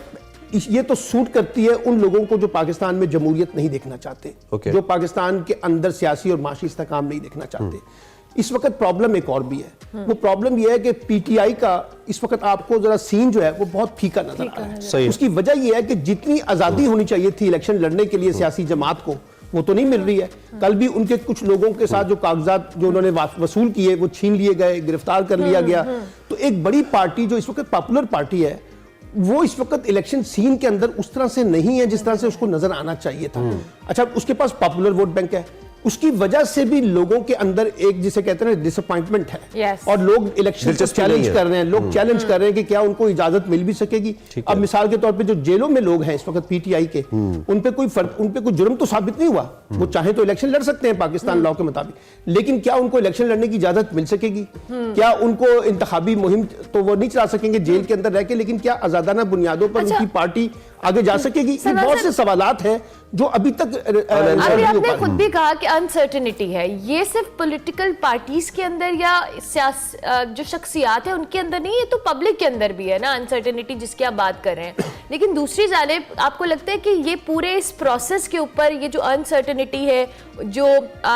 ये तो सूट करती है उन लोगों को जो पाकिस्तान में जमहूरियत नहीं देखना चाहते, जो पाकिस्तान के अंदर सियासी और माशी इस्तेकाम नहीं देखना चाहते। इस वक्त प्रॉब्लम एक और भी है, वो प्रॉब्लम ये है कि पीटीआई का इस वक्त आपको जरा सीन जो है वो बहुत फीका नजर आ रहा है। उसकी वजह ये है कि जितनी आजादी होनी चाहिए थी इलेक्शन लड़ने के लिए सियासी जमात को, वो तो नहीं मिल रही है। कल भी उनके कुछ लोगों के साथ जो कागजात जो उन्होंने वसूल किए वो छीन लिए गए, गिरफ्तार कर लिया गया। तो एक बड़ी पार्टी जो इस वक्त पॉपुलर पार्टी है वो इस वक्त इलेक्शन सीन के अंदर उस तरह से नहीं है जिस तरह से उसको नजर आना चाहिए था। अच्छा, उसके पास पॉपुलर वोट बैंक है, उसकी वजह से भी लोगों के अंदर एक जिसे कहते हैं डिसअपॉइंटमेंट है। और लोग इलेक्शन को चैलेंज कर रहे हैं, लोग चैलेंज कर रहे हैं कि क्या उनको इजाजत मिल भी सकेगी। अब मिसाल के तौर पे जो जेलों में लोग हैं इस वक्त पीटीआई के, उन पे कोई जुर्म तो साबित नहीं हुआ, वो चाहे तो इलेक्शन लड़ सकते हैं पाकिस्तान लॉ के मुताबिक, लेकिन क्या उनको इलेक्शन लड़ने की इजाजत मिल सकेगी? क्या उनको इंतखाबी मुहिम तो वो नहीं चला सकेंगे जेल के अंदर रह के, लेकिन क्या आजादाना बुनियादों पर उनकी पार्टी आगे जा सकेगी? ये बहुत से सवालात हैं जो अभी तक
अभी आपने खुद भी कहा कि अनसर्टेनिटी है, ये सिर्फ पॉलिटिकल पार्टीज के अंदर या जो शख्सियात है उनके अंदर नहीं, ये तो पब्लिक के अंदर भी है ना अनसर्टेनिटी जिसकी आप बात कर रहे हैं। लेकिन दूसरी जानिब आपको लगता है कि ये पूरे इस प्रोसेस के ऊपर ये जो अनसर्टेनिटी है, जो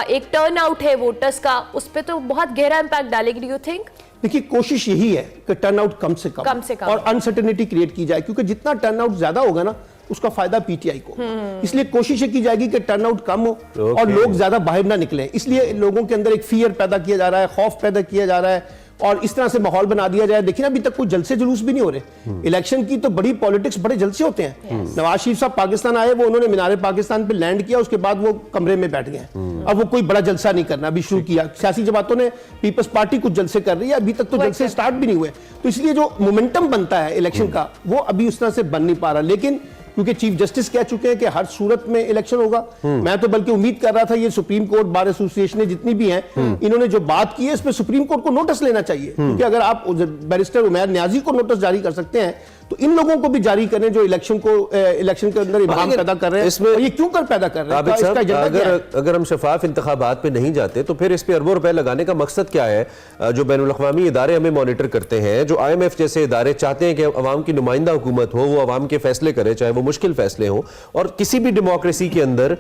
एक टर्न आउट है वोटर्स का, उस पर तो बहुत गहरा इंपैक्ट डालेगी? Do you think?
देखिए, कोशिश यही है कि टर्नआउट कम से कम और अनसर्टेनिटी क्रिएट की जाए, क्योंकि जितना टर्नआउट ज्यादा होगा ना उसका फायदा पीटीआई को। इसलिए कोशिश की जाएगी कि टर्नआउट कम हो और लोग ज्यादा बाहर ना निकले। इसलिए लोगों के अंदर एक फियर पैदा किया जा रहा है, खौफ पैदा किया जा रहा है और इस तरह से माहौल बना दिया जाए। देखिए ना, अभी तक कोई जलसे जुलूस भी नहीं हो रहे। इलेक्शन की तो बड़ी पॉलिटिक्स, बड़े जलसे होते हैं। नवाज शरीफ साहब पाकिस्तान आए, वो उन्होंने मीनारे पाकिस्तान पे लैंड किया, उसके बाद वो कमरे में बैठ गए। अब वो कोई बड़ा जलसा नहीं करना अभी शुरू किया। सियासी जमातों ने, पीपल्स पार्टी कुछ जलसे कर रही है, अभी तक तो जलसे स्टार्ट भी नहीं हुए। तो इसलिए जो मोमेंटम बनता है इलेक्शन का, वो अभी उस तरह से बन नहीं पा रहा। लेकिन क्योंकि चीफ जस्टिस कह चुके हैं कि हर सूरत में इलेक्शन होगा, मैं तो बल्कि उम्मीद कर रहा था ये सुप्रीम कोर्ट, बार एसोसिएशन जितनी भी हैं, इन्होंने जो बात की है इस पे सुप्रीम कोर्ट को नोटिस लेना चाहिए। क्योंकि अगर आप बैरिस्टर उमैर न्याजी को नोटिस जारी कर सकते हैं तो इन लोगों को भी जारी करें जो इलेक्शन के अंदर इबाहम पैदा कर रहे हैं। इसमें ये क्यों कर पैदा कर रहे हैं?
अगर हम शफाफ इंतखाबात पे नहीं जाते तो फिर इस पे अरबों रुपए लगाने का मकसद क्या है? जो बैनुल अक़वामी इदारे हमें मॉनिटर करते हैं, जो IMF जैसे इदारे चाहते हैं कि अवाम की नुमाइंदा हुकूमत हो, वो अवाम के फैसले करे, चाहे वो मुश्किल फैसले हो, और किसी भी डेमोक्रेसी के अंदर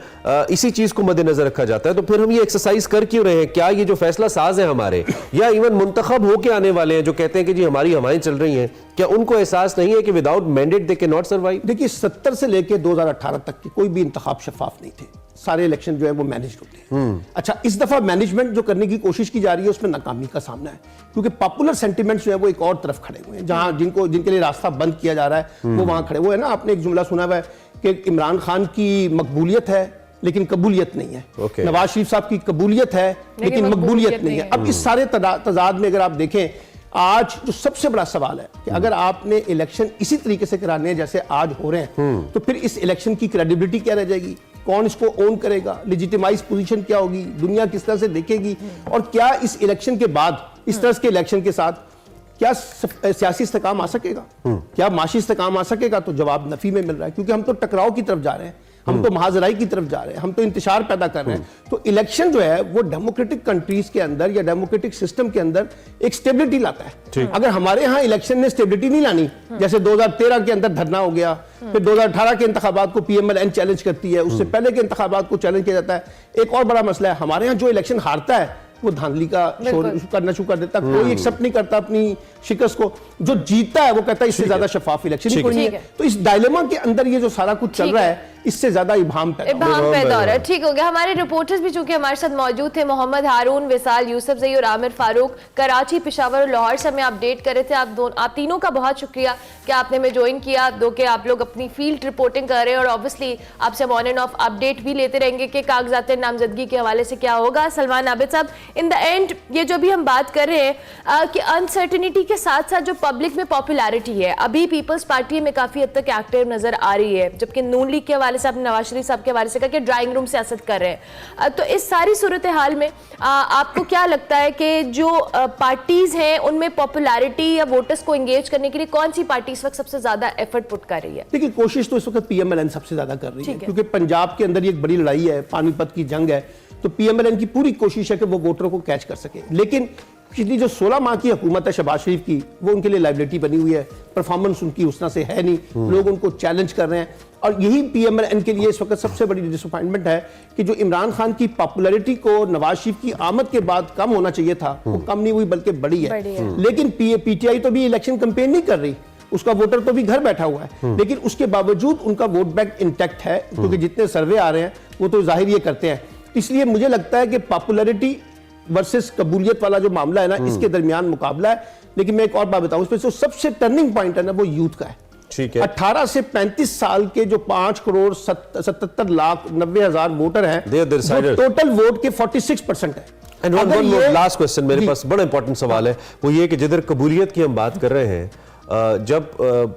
इसी चीज को मद्देनजर रखा जाता है, तो फिर हम ये एक्सरसाइज कर क्यों रहे हैं? क्या ये जो फैसला साज है हमारे, या इवन मुंतखब होके आने वाले हैं जो कहते हैं कि जी हमारी हवाएं चल रही हैं, क्या उनको एहसास नहीं है कि without mandate they can not survive?
देखिए, 70 से लेकर 2018 तक के कोई भी इंतखाब शफाफ नहीं थे। सारे इलेक्शन जो है वो मैनेज होते हैं। अच्छा, इस दफा मैनेजमेंट जो करने की कोशिश की जा रही है उसमें नाकामी का सामना है, क्योंकि पॉपुलर सेंटिमेंट्स जो है वो एक और तरफ खड़े हुए हैं। जहां जिनके लिए रास्ता बंद किया जा रहा है वो वहां खड़े हुए हैं ना। आपने एक जुमला सुना हुआ है कि इमरान खान की मकबूलियत है लेकिन कबूलियत नहीं है, नवाज शरीफ साहब की कबूलियत है लेकिन मकबूलियत नहीं है। अब इस सारे तजाद में अगर आप देखें, आज जो सबसे बड़ा सवाल है कि अगर आपने इलेक्शन इसी तरीके से कराने हैं जैसे आज हो रहे हैं, तो फिर इस इलेक्शन की क्रेडिबिलिटी क्या रह जाएगी? कौन इसको ओन करेगा? लेजिटिमाइज पोजीशन क्या होगी? दुनिया किस तरह से देखेगी? और क्या इस इलेक्शन के बाद, इस तरह के इलेक्शन के साथ, क्या सियासी इस्तेकाम आ सकेगा? क्या माशी इस्तेकाम आ सकेगा? तो जवाब नफी में मिल रहा है, क्योंकि हम तो टकराव की तरफ जा रहे हैं, हम तो महाजराई की तरफ जा रहे हैं, हम तो इंतशार पैदा कर रहे हैं। तो इलेक्शन जो है वो डेमोक्रेटिक कंट्रीज के अंदर या डेमोक्रेटिक सिस्टम के अंदर एक स्टेबिलिटी लाता है। अगर हमारे यहाँ इलेक्शन ने स्टेबिलिटी नहीं लानी, जैसे 2013 के अंदर धरना हो गया, फिर 2018 के इंतखाबात को PMLN चैलेंज करती है, उससे पहले के इंतखाबात को चैलेंज किया जाता है। एक और बड़ा मसला है, हमारे यहाँ जो इलेक्शन हारता है वो धांधली का करना शुरू कर देता है। कोई एक्सेप्ट नहीं करता अपनी शिकस्त को, जो जीतता है वो कहता है इससे ज्यादा शफाफ इलेक्शन ही कोई नहीं है। तो इस डायलेमा के अंदर ये जो सारा कुछ चल रहा है, इससे ज्यादा इबाम पैदा हो
रहा है। ठीक हो गया। हमारे रिपोर्टर्स भी चूंकि हमारे साथ मौजूद थे, मोहम्मद हारून, विसाल यूसुफजई और आमिर फारूक, कराची, पेशावर और लाहौर से हमें अपडेट कर रहे थे। आप तीनों का बहुत शुक्रिया कि आपने हमें ज्वाइन किया, दो कि आप लोग अपनी फील्ड रिपोर्टिंग कर रहे हैं और ऑब्वियसली आपसे ऑन एंड ऑफ अपडेट भी लेते रहेंगे कि कागजात नामजदगी के हवाले से क्या होगा। सलमान आबिद साहब, इन द एंड ये जो भी हम बात कर रहे हैं कि अनसर्टेनिटी के साथ साथ जो पब्लिक में पॉपुलैरिटी है, अभी पीपल्स पार्टी में काफी हद तक एक्टिव नजर आ रही है, जबकि नून लीग के हवाले से आपने नवाज शरीफ साहब के हवाले से कहा कि ड्राइंग रूम सियासत कर रहे हैं। तो इस सारी सूरत हाल में आपको क्या लगता है कि जो पार्टीज हैं उनमें पॉपुलैरिटी या वोटर्स को एंगेज करने के लिए कौन सी पार्टी इस वक्त सबसे ज्यादा एफर्ट पुट कर रही है?
देखिए, कोशिश तो इस वक्त PMLN सबसे ज्यादा कर रही है, क्योंकि पंजाब के अंदर एक बड़ी लड़ाई है, पानीपत की जंग है। तो PMLN की पूरी कोशिश है कि वो वोटरों को कैच कर सके। लेकिन पिछली जो 16 माह की हुकूमत है शहबाज शरीफ की, वो उनके लिए लाइबिलिटी बनी हुई है। परफॉर्मेंस उनकी उस तरह से है नहीं, लोग उनको चैलेंज कर रहे हैं। और यही PMLN के लिए इस वक्त सबसे बड़ी डिसअपॉइंटमेंट है कि जो इमरान खान की पॉपुलैरिटी को नवाज शरीफ की आमद के बाद कम होना चाहिए था, वो कम नहीं हुई बल्कि बढ़ी है। लेकिन PTI तो भी इलेक्शन कैंपेन नहीं कर रही, उसका वोटर तो भी घर बैठा हुआ है, लेकिन उसके बावजूद उनका वोट बैंक इंटैक्ट है, क्योंकि जितने सर्वे आ रहे हैं वो तो जाहिर ये करते हैं। इसलिए मुझे लगता है कि पॉपुलैरिटी वर्सेस कबूलियत वाला जो मामला है ना, इसके दरमियान मुकाबला है। लेकिन मैं एक और बात बताऊं, इसमें जो सबसे टर्निंग पॉइंट है ना, वो यूथ का है।
ठीक है,
18 से 35 साल के जो 5,77,90,000 वोटर हैं, वो टोटल वोट के 46% है।
लास्ट क्वेश्चन मेरे पास बड़ा इंपॉर्टेंट सवाल है, वो ये कि जिधर कबूलियत की हम बात कर रहे हैं, जब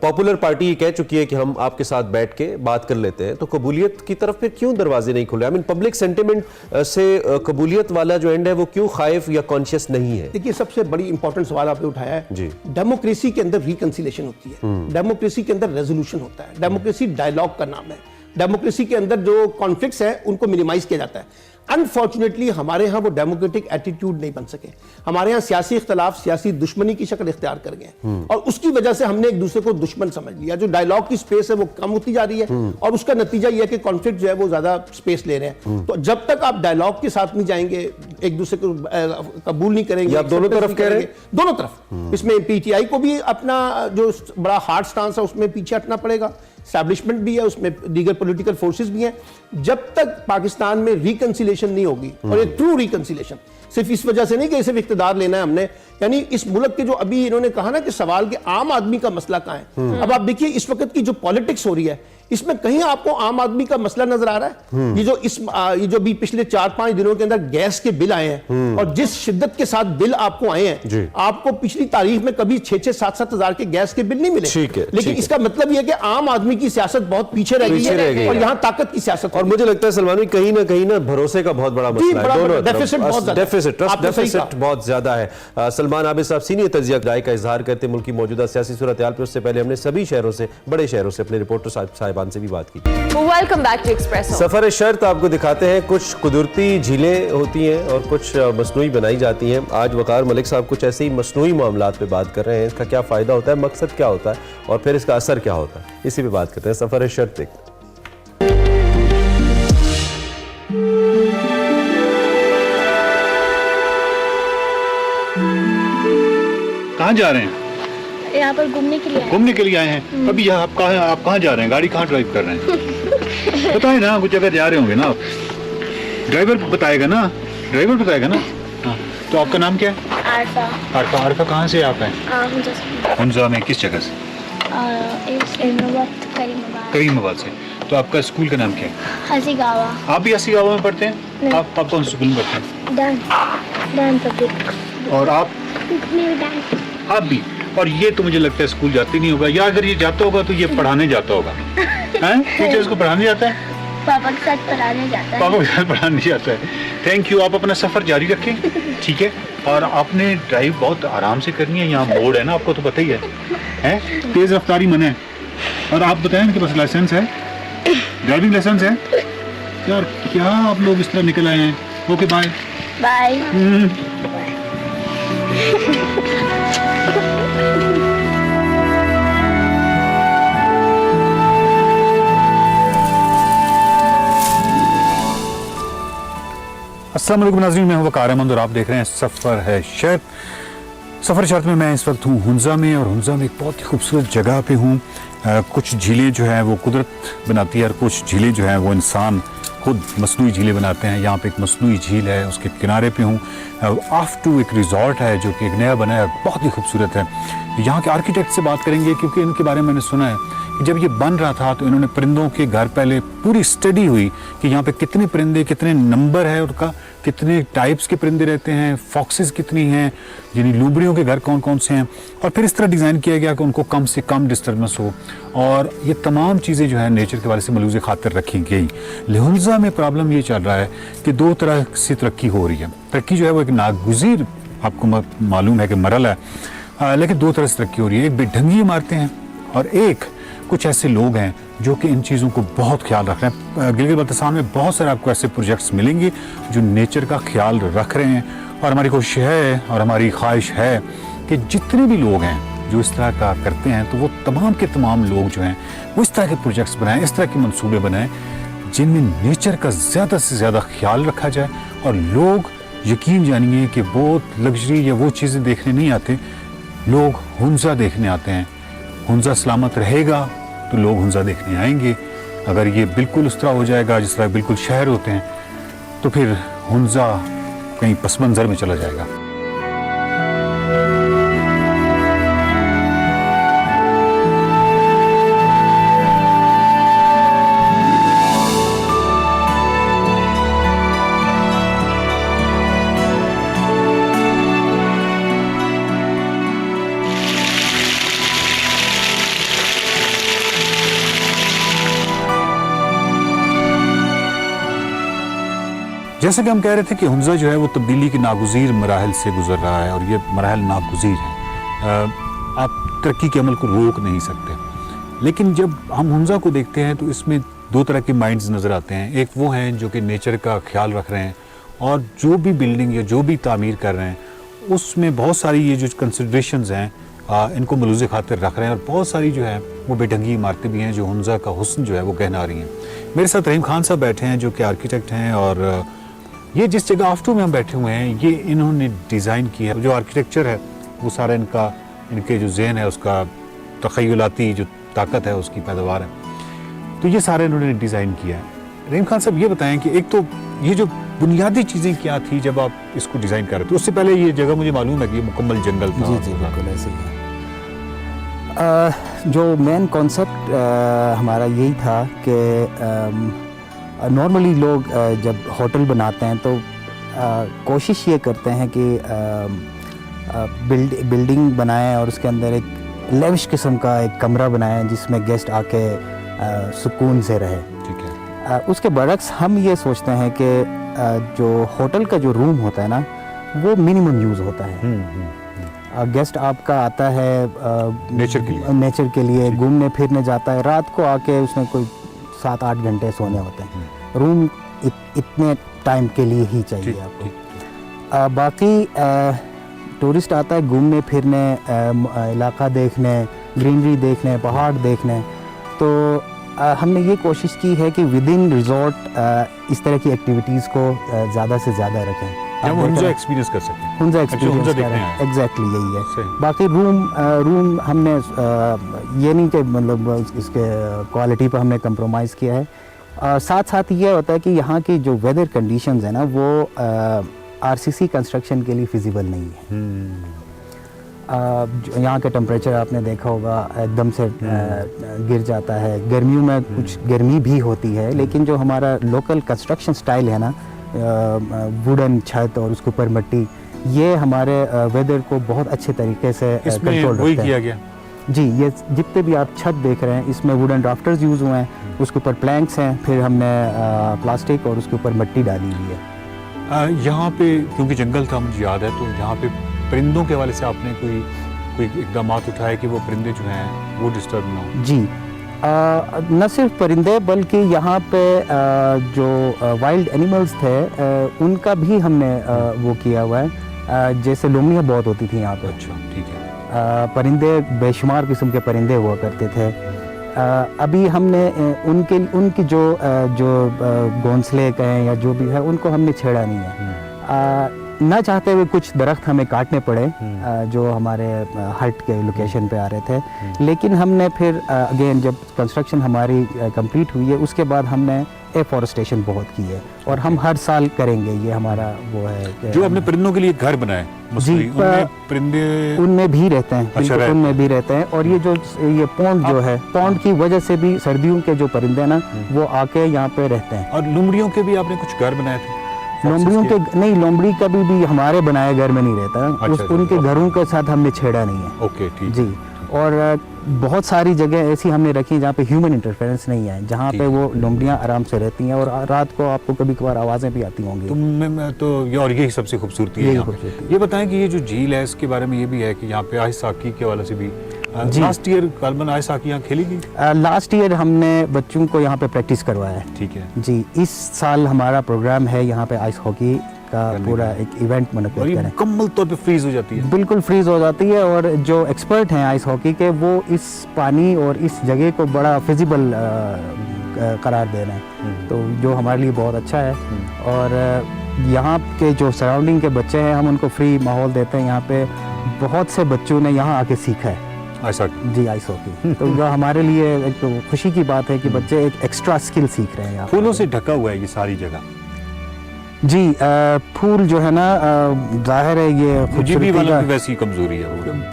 पॉपुलर पार्टी ये कह चुकी है कि हम आपके साथ बैठ के बात कर लेते हैं, तो कबूलियत की तरफ फिर क्यों दरवाजे नहीं खुले? आई मीन पब्लिक सेंटिमेंट से कबूलियत वाला जो एंड है वो क्यों खाइफ या कॉन्शियस नहीं है?
देखिए, सबसे बड़ी इंपॉर्टेंट सवाल आपने उठाया है जी। डेमोक्रेसी के अंदर रिकंसिलेशन होती है, डेमोक्रेसी के अंदर रेजोल्यूशन होता है, डेमोक्रेसी डायलॉग का नाम है, डेमोक्रेसी के अंदर जो कॉन्फ्लिक्ट्स है उनको मिनिमाइज किया जाता है। अनफॉर्चुनेटली हमारे यहाँ वो डेमोक्रेटिक एटीट्यूड नहीं बन सके। हमारे यहाँ सियासी इख्तलाफ सियासी दुश्मनी की शक्ल इख्तियार कर गए और उसकी वजह से हमने एक दूसरे को दुश्मन समझ लिया। जो डायलॉग की स्पेस है वो कम होती जा रही है और उसका नतीजा ये है कि कॉन्फ्लिक्ट जो है वो ज्यादा स्पेस ले रहे हैं। तो जब तक आप डायलॉग के साथ नहीं जाएंगे, एक दूसरे को कबूल नहीं करेंगे,
आप दोनों तरफ कह रहे हैं,
दोनों तरफ। इसमें पीटीआई को भी अपना जो बड़ा हार्ड स्टांस है उसमें पीछे हटना पड़ेगा, एस्टैब्लिशमेंट भी है, उसमें दीगर पॉलिटिकल फोर्सेस भी हैं। जब तक पाकिस्तान में रिकंसिलेशन नहीं होगी, और ये ट्रू रिकंसिलेशन, सिर्फ इस वजह से नहीं कि सिर्फ इख्तिदार लेना है हमने, यानी इस मुल्क के जो अभी इन्होंने कहा ना कि सवाल के आम आदमी का मसला कहां है। अब आप देखिए इस वक्त की जो पॉलिटिक्स हो रही है इसमें कहीं आपको आम आदमी का मसला नजर आ रहा है? ये जो भी पिछले 4-5 दिनों के अंदर गैस के बिल आए हैं और जिस शिद्दत के साथ बिल आपको आए हैं, आपको पिछली तारीख में कभी 6-6, 7-7 हजार के गैस के बिल नहीं मिले। लेकिन इसका मतलब यह कि आम आदमी की सियासत बहुत पीछे रह गई है और यहाँ ताकत की सियासत।
और मुझे लगता है सलमान भाई कहीं ना भरोसे का बहुत बड़ा मसला है, डेफिसिट बहुत ज्यादा है। सलमान आबिद साहब सीनियर तजिया राय का इजहार करते मुल्क की मौजूदा सियासी सूरत हाल पर, उससे पहले हमने सभी शहरों से, बड़े शहरों से अपने रिपोर्टर साहिबान से भी बात की।
Welcome back to Express.
सफर शर्त आपको दिखाते हैं, कुछ कुदरती झीलें होती हैं और कुछ मसनूई बनाई जाती हैं। आज वकार मलिक साहब कुछ ऐसे ही मसनूई मामलात पे बात कर रहे हैं। इसका क्या फायदा होता है, मकसद क्या होता है और फिर इसका असर क्या होता है, इसी पे बात करते हैं। सफर शर्त देखते हैं।
कहाँ जा रहे हैं?
यहाँ पर घूमने के लिए
घूमने के लिए आए हैं। अभी यहाँ आप कहाँ जा रहे हैं? गाड़ी कहाँ ड्राइव कर रहे हैं? बताए ना, कुछ जगह जा रहे होंगे ना आप। ड्राइवर बताएगा ना, ड्राइवर बताएगा ना। हाँ, तो आपका नाम क्या है? आरफा। आरफा कहाँ से आप हैं? हुंजा में किस जगह से? करीमाबाद से। तो आपका स्कूल का नाम क्या है?
हसीगावा।
आप भी हसीगावा में पढ़ते हैं? आप कौन से स्कूल में पढ़ते हैं?
डान पब्लिक।
और आप भी? और ये तो मुझे लगता है स्कूल जाते नहीं होगा, या अगर ये जाता होगा तो ये पढ़ाने जाता होगा। हैं? टीचर उसको पढ़ाने जाता है?
पापा के साथ पढ़ाने जाता है।
पापा के साथ पढ़ाने जाता है। Thank you. आप अपना सफर जारी रखें, ठीक है? और आपने ड्राइव बहुत आराम से करनी है, यहाँ बोर्ड है ना, आपको तो पता ही है? तेज रफ्तारी मना है। और आप बताएं इनके पास लाइसेंस है, ड्राइविंग लाइसेंस है? यार क्या आप लोग इस तरह निकल आए हैं। Okay bye
bye.
अस्सलाम वालेकुम नाज़रीन, मैं हूं वकार अहमद और आप देख रहे हैं सफ़र है शर्त। सफ़र शर्त में मैं इस वक्त हूं हुंजा में, और हुंजा में एक बहुत ही खूबसूरत जगह पे हूं। कुछ झीलें जो है वो कुदरत बनाती है और कुछ झीलें जो हैं वो इंसान खुद मसनूई झीलें बनाते हैं। यहाँ पे एक मसनूई झील है, उसके किनारे पे हूँ। ऑफ टू एक रिजॉर्ट है जो कि एक नया बना है, बहुत ही खूबसूरत है। यहाँ के आर्किटेक्ट से बात करेंगे क्योंकि इनके बारे में मैंने सुना है कि जब ये बन रहा था तो इन्होंने परिंदों के घर पहले पूरी स्टडी हुई कि यहाँ पे कितने परिंदे, कितने नंबर है उनका, कितने टाइप्स के परिंदे रहते हैं, फॉक्सेस कितनी हैं, यानी लूबड़ियों के घर कौन कौन से हैं, और फिर इस तरह डिज़ाइन किया गया कि उनको कम से कम डिस्टर्बेंस हो। और ये तमाम चीज़ें जो है नेचर के वाले से मलूज़ खातिर रखी गई। हुंजा में प्रॉब्लम ये चल रहा है कि दो तरह से तरक्की हो रही है। तरक्की जो है वो एक नागुज़ीर, आपको मालूम है कि मरल है, लेकिन दो तरह से तरक्की हो रही है। एक बेढंगी इमारतें हैं और एक कुछ ऐसे लोग हैं जो कि इन चीज़ों को बहुत ख्याल रख रहे हैं। गिलगित बल्तिस्तान में बहुत सारे आपको ऐसे प्रोजेक्ट्स मिलेंगे जो नेचर का ख्याल रख रहे हैं, और हमारी कोशिश है और हमारी ख्वाहिश है कि जितने भी लोग हैं जो इस तरह का करते हैं तो वो तमाम के तमाम लोग जो हैं वो इस तरह के प्रोजेक्ट्स बनाएं, इस तरह के मंसूबे बनाएं जिनमें नेचर का ज़्यादा से ज़्यादा ख्याल रखा जाए। और लोग यकीन जानिए कि वो लग्जरी या वो चीज़ें देखने नहीं आते, लोग हुंजा देखने आते हैं। हुंजा सलामत रहेगा तो लोग हुंजा देखने आएंगे। अगर ये बिल्कुल उस तरह हो जाएगा जिस तरह बिल्कुल शहर होते हैं तो फिर हुंजा कहीं पसमंजर में चला जाएगा। जैसे कि हम कह रहे थे कि हुंजा जो है वो तब्दीली के नागुज़ीर मराहल से गुजर रहा है और ये मराहल नागुज़ीर हैं। आप तरक्की के अमल को रोक नहीं सकते, लेकिन जब हम हुंजा को देखते हैं तो इसमें दो तरह के माइंड्स नज़र आते हैं। एक वो हैं जो कि नेचर का ख्याल रख रहे हैं और जो भी बिल्डिंग या जो भी तामीर कर रहे हैं उसमें बहुत सारी ये जो कंसिडरेशंस हैं इनको मलूज़े खातिर रख रहे हैं और बहुत सारी जो है वो बेढंगी इमारतें भी हैं जो हुंजा का हुस्न जो है वो गहना रही हैं। मेरे साथ रहीम खान साहब बैठे हैं जो कि आर्किटेक्ट हैं और ये जिस जगह आफ्टू में हम बैठे हुए हैं ये इन्होंने डिज़ाइन किया है। जो आर्किटेक्चर है वो सारा इनके जो ज़हन है उसका तख़य्युलाती जो ताकत है उसकी पैदावार है, तो ये सारे इन्होंने डिज़ाइन किया है। रहीम खान साहब ये बताएं कि एक तो ये जो बुनियादी चीज़ें क्या थी जब आप इसको डिज़ाइन कर रहे थे। उससे पहले ये जगह मुझे मालूम है कि ये मुकम्मल जंगल था।
जी जी बिल्कुल ऐसे ही है। जो मेन कॉन्सेप्ट हमारा यही था कि नॉर्मली लोग जब होटल बनाते हैं तो कोशिश ये करते हैं कि बिल्डिंग बनाएं और उसके अंदर एक लेविश किस्म का एक कमरा बनाएं जिसमें गेस्ट आके सुकून से रहे।
ठीक है।
उसके बरक्स हम ये सोचते हैं कि जो होटल का जो रूम होता है ना वो मिनिमम यूज़ होता है। गेस्ट आपका आता है नेचर के लिए घूमने फिरने जाता है, रात को आके उसने कोई 7-8 घंटे सोने होते हैं। रूम इतने टाइम के लिए ही चाहिए आपको। बाकी टूरिस्ट आता है घूमने फिरने, इलाका देखने, ग्रीनरी देखने, पहाड़ देखने, तो हमने ये कोशिश की है कि विद इन रिजॉर्ट इस तरह की एक्टिविटीज़ को ज़्यादा से ज़्यादा रखें।
हम हुंजा एक्सपीरियंस कर सकते हैं।
हुंजा एक्सपीरियंस एग्जैक्टली यही है। बाकी रूम हमने ये नहीं कि मतलब इसके क्वालिटी पर हमने कंप्रोमाइज़ किया है। साथ साथ ये होता है कि यहाँ की जो वेदर कंडीशंस है ना वो आरसीसी कंस्ट्रक्शन के लिए फिजिबल नहीं है। यहाँ का टेम्परेचर आपने देखा होगा एकदम से गिर जाता है। गर्मियों में कुछ गर्मी भी होती है, लेकिन जो हमारा लोकल कंस्ट्रक्शन स्टाइल है ना, वुडन छत और उसके ऊपर मिट्टी, ये हमारे वेदर को बहुत अच्छे तरीके से कंट्रोल रखता है।
गया
जी, ये जितने भी आप छत देख रहे हैं इसमें वुडन राफ्टर्स यूज़ हुए हैं, उसके ऊपर प्लैंक्स हैं, फिर हमने प्लास्टिक और उसके ऊपर मिट्टी डाली हुई है।
यहाँ पे क्योंकि जंगल था मुझे याद है, तो यहाँ पे परिंदों के हवाले से आपने कोई इकदाम उठाए कि वो परिंदे जो हैं वो डिस्टर्ब ना हो?
जी, न सिर्फ परिंदे बल्कि यहाँ पे जो वाइल्ड एनिमल्स थे उनका भी हमने वो किया हुआ है। जैसे लोमड़ियाँ बहुत होती थी यहाँ पे।
अच्छा, ठीक है।
परिंदे बेशुमार किस्म के परिंदे हुआ करते थे। अभी हमने उनकी जो घोंसले कहें या जो भी है उनको हमने छेड़ा नहीं है। न चाहते हुए कुछ दरख्त हमें काटने पड़े जो हमारे हट के लोकेशन पे आ रहे थे, लेकिन हमने फिर अगेन जब कंस्ट्रक्शन हमारी कंप्लीट हुई है उसके बाद हमने एफॉरेस्टेशन बहुत की है और हम हर साल करेंगे। ये हमारा वो है
जो आपने परिंदों के लिए घर बनाए।
जी,
परिंदे
उनमें भी रहते हैं।
अच्छा,
उनमें भी रहते हैं। और ये पौंड जो है, पौंड की वजह से भी सर्दियों के जो परिंदे ना वो आके यहाँ पे रहते हैं।
और लोमड़ियों के भी आपने कुछ घर बनाए थे?
लोमड़ियों के नहीं, लोमड़ी का भी हमारे बनाए घर में नहीं रहता।
अच्छा,
उनके घरों के साथ हमने छेड़ा नहीं है।
ओके, ठीक
जी। और बहुत सारी जगह ऐसी हमने रखी जहाँ पे ह्यूमन इंटरफेरेंस नहीं है, जहाँ पे वो लोमड़ियाँ आराम से रहती हैं और रात को आपको कभी कभार आवाज़ें भी आती होंगी।
तो ये और यही सबसे खूबसूरती है। ये बताएं कि ये जो झील है इसके बारे में ये भी है कि यहाँ पे आइस हॉकी के हवाले से भी लास्ट ईयर कालबन आइस हॉकी यहाँ खेली गई।
लास्ट ईयर हमने बच्चों को यहाँ पे प्रैक्टिस करवाया है।
ठीक है
जी। इस साल हमारा प्रोग्राम है यहाँ पे आइस हॉकी का पूरा एक इवेंट मुनक्किद करें।
मुकम्मल तौर पे फ्रीज हो जाती है?
बिल्कुल फ्रीज हो जाती है। और जो एक्सपर्ट हैं आइस हॉकी के वो इस पानी और इस जगह को बड़ा फिजिबल करार दे रहे हैं, तो जो हमारे लिए बहुत अच्छा है। और यहाँ के जो सराउंडिंग के बच्चे हैं हम उनको फ्री माहौल देते हैं। यहाँ पे बहुत से बच्चों ने यहाँ आके सीखा है
आइस हॉकी।
जी, आइस हॉकी। तो यह हमारे लिए एक तो खुशी की बात है कि बच्चे एक एक्स्ट्रा स्किल सीख रहे हैं यहाँ।
फूलों से ढका हुआ है ये सारी जगह।
जी, फूल जो है ना जाहिर है ये
खूबसूरती वाला भी वैसी कमजोरी है,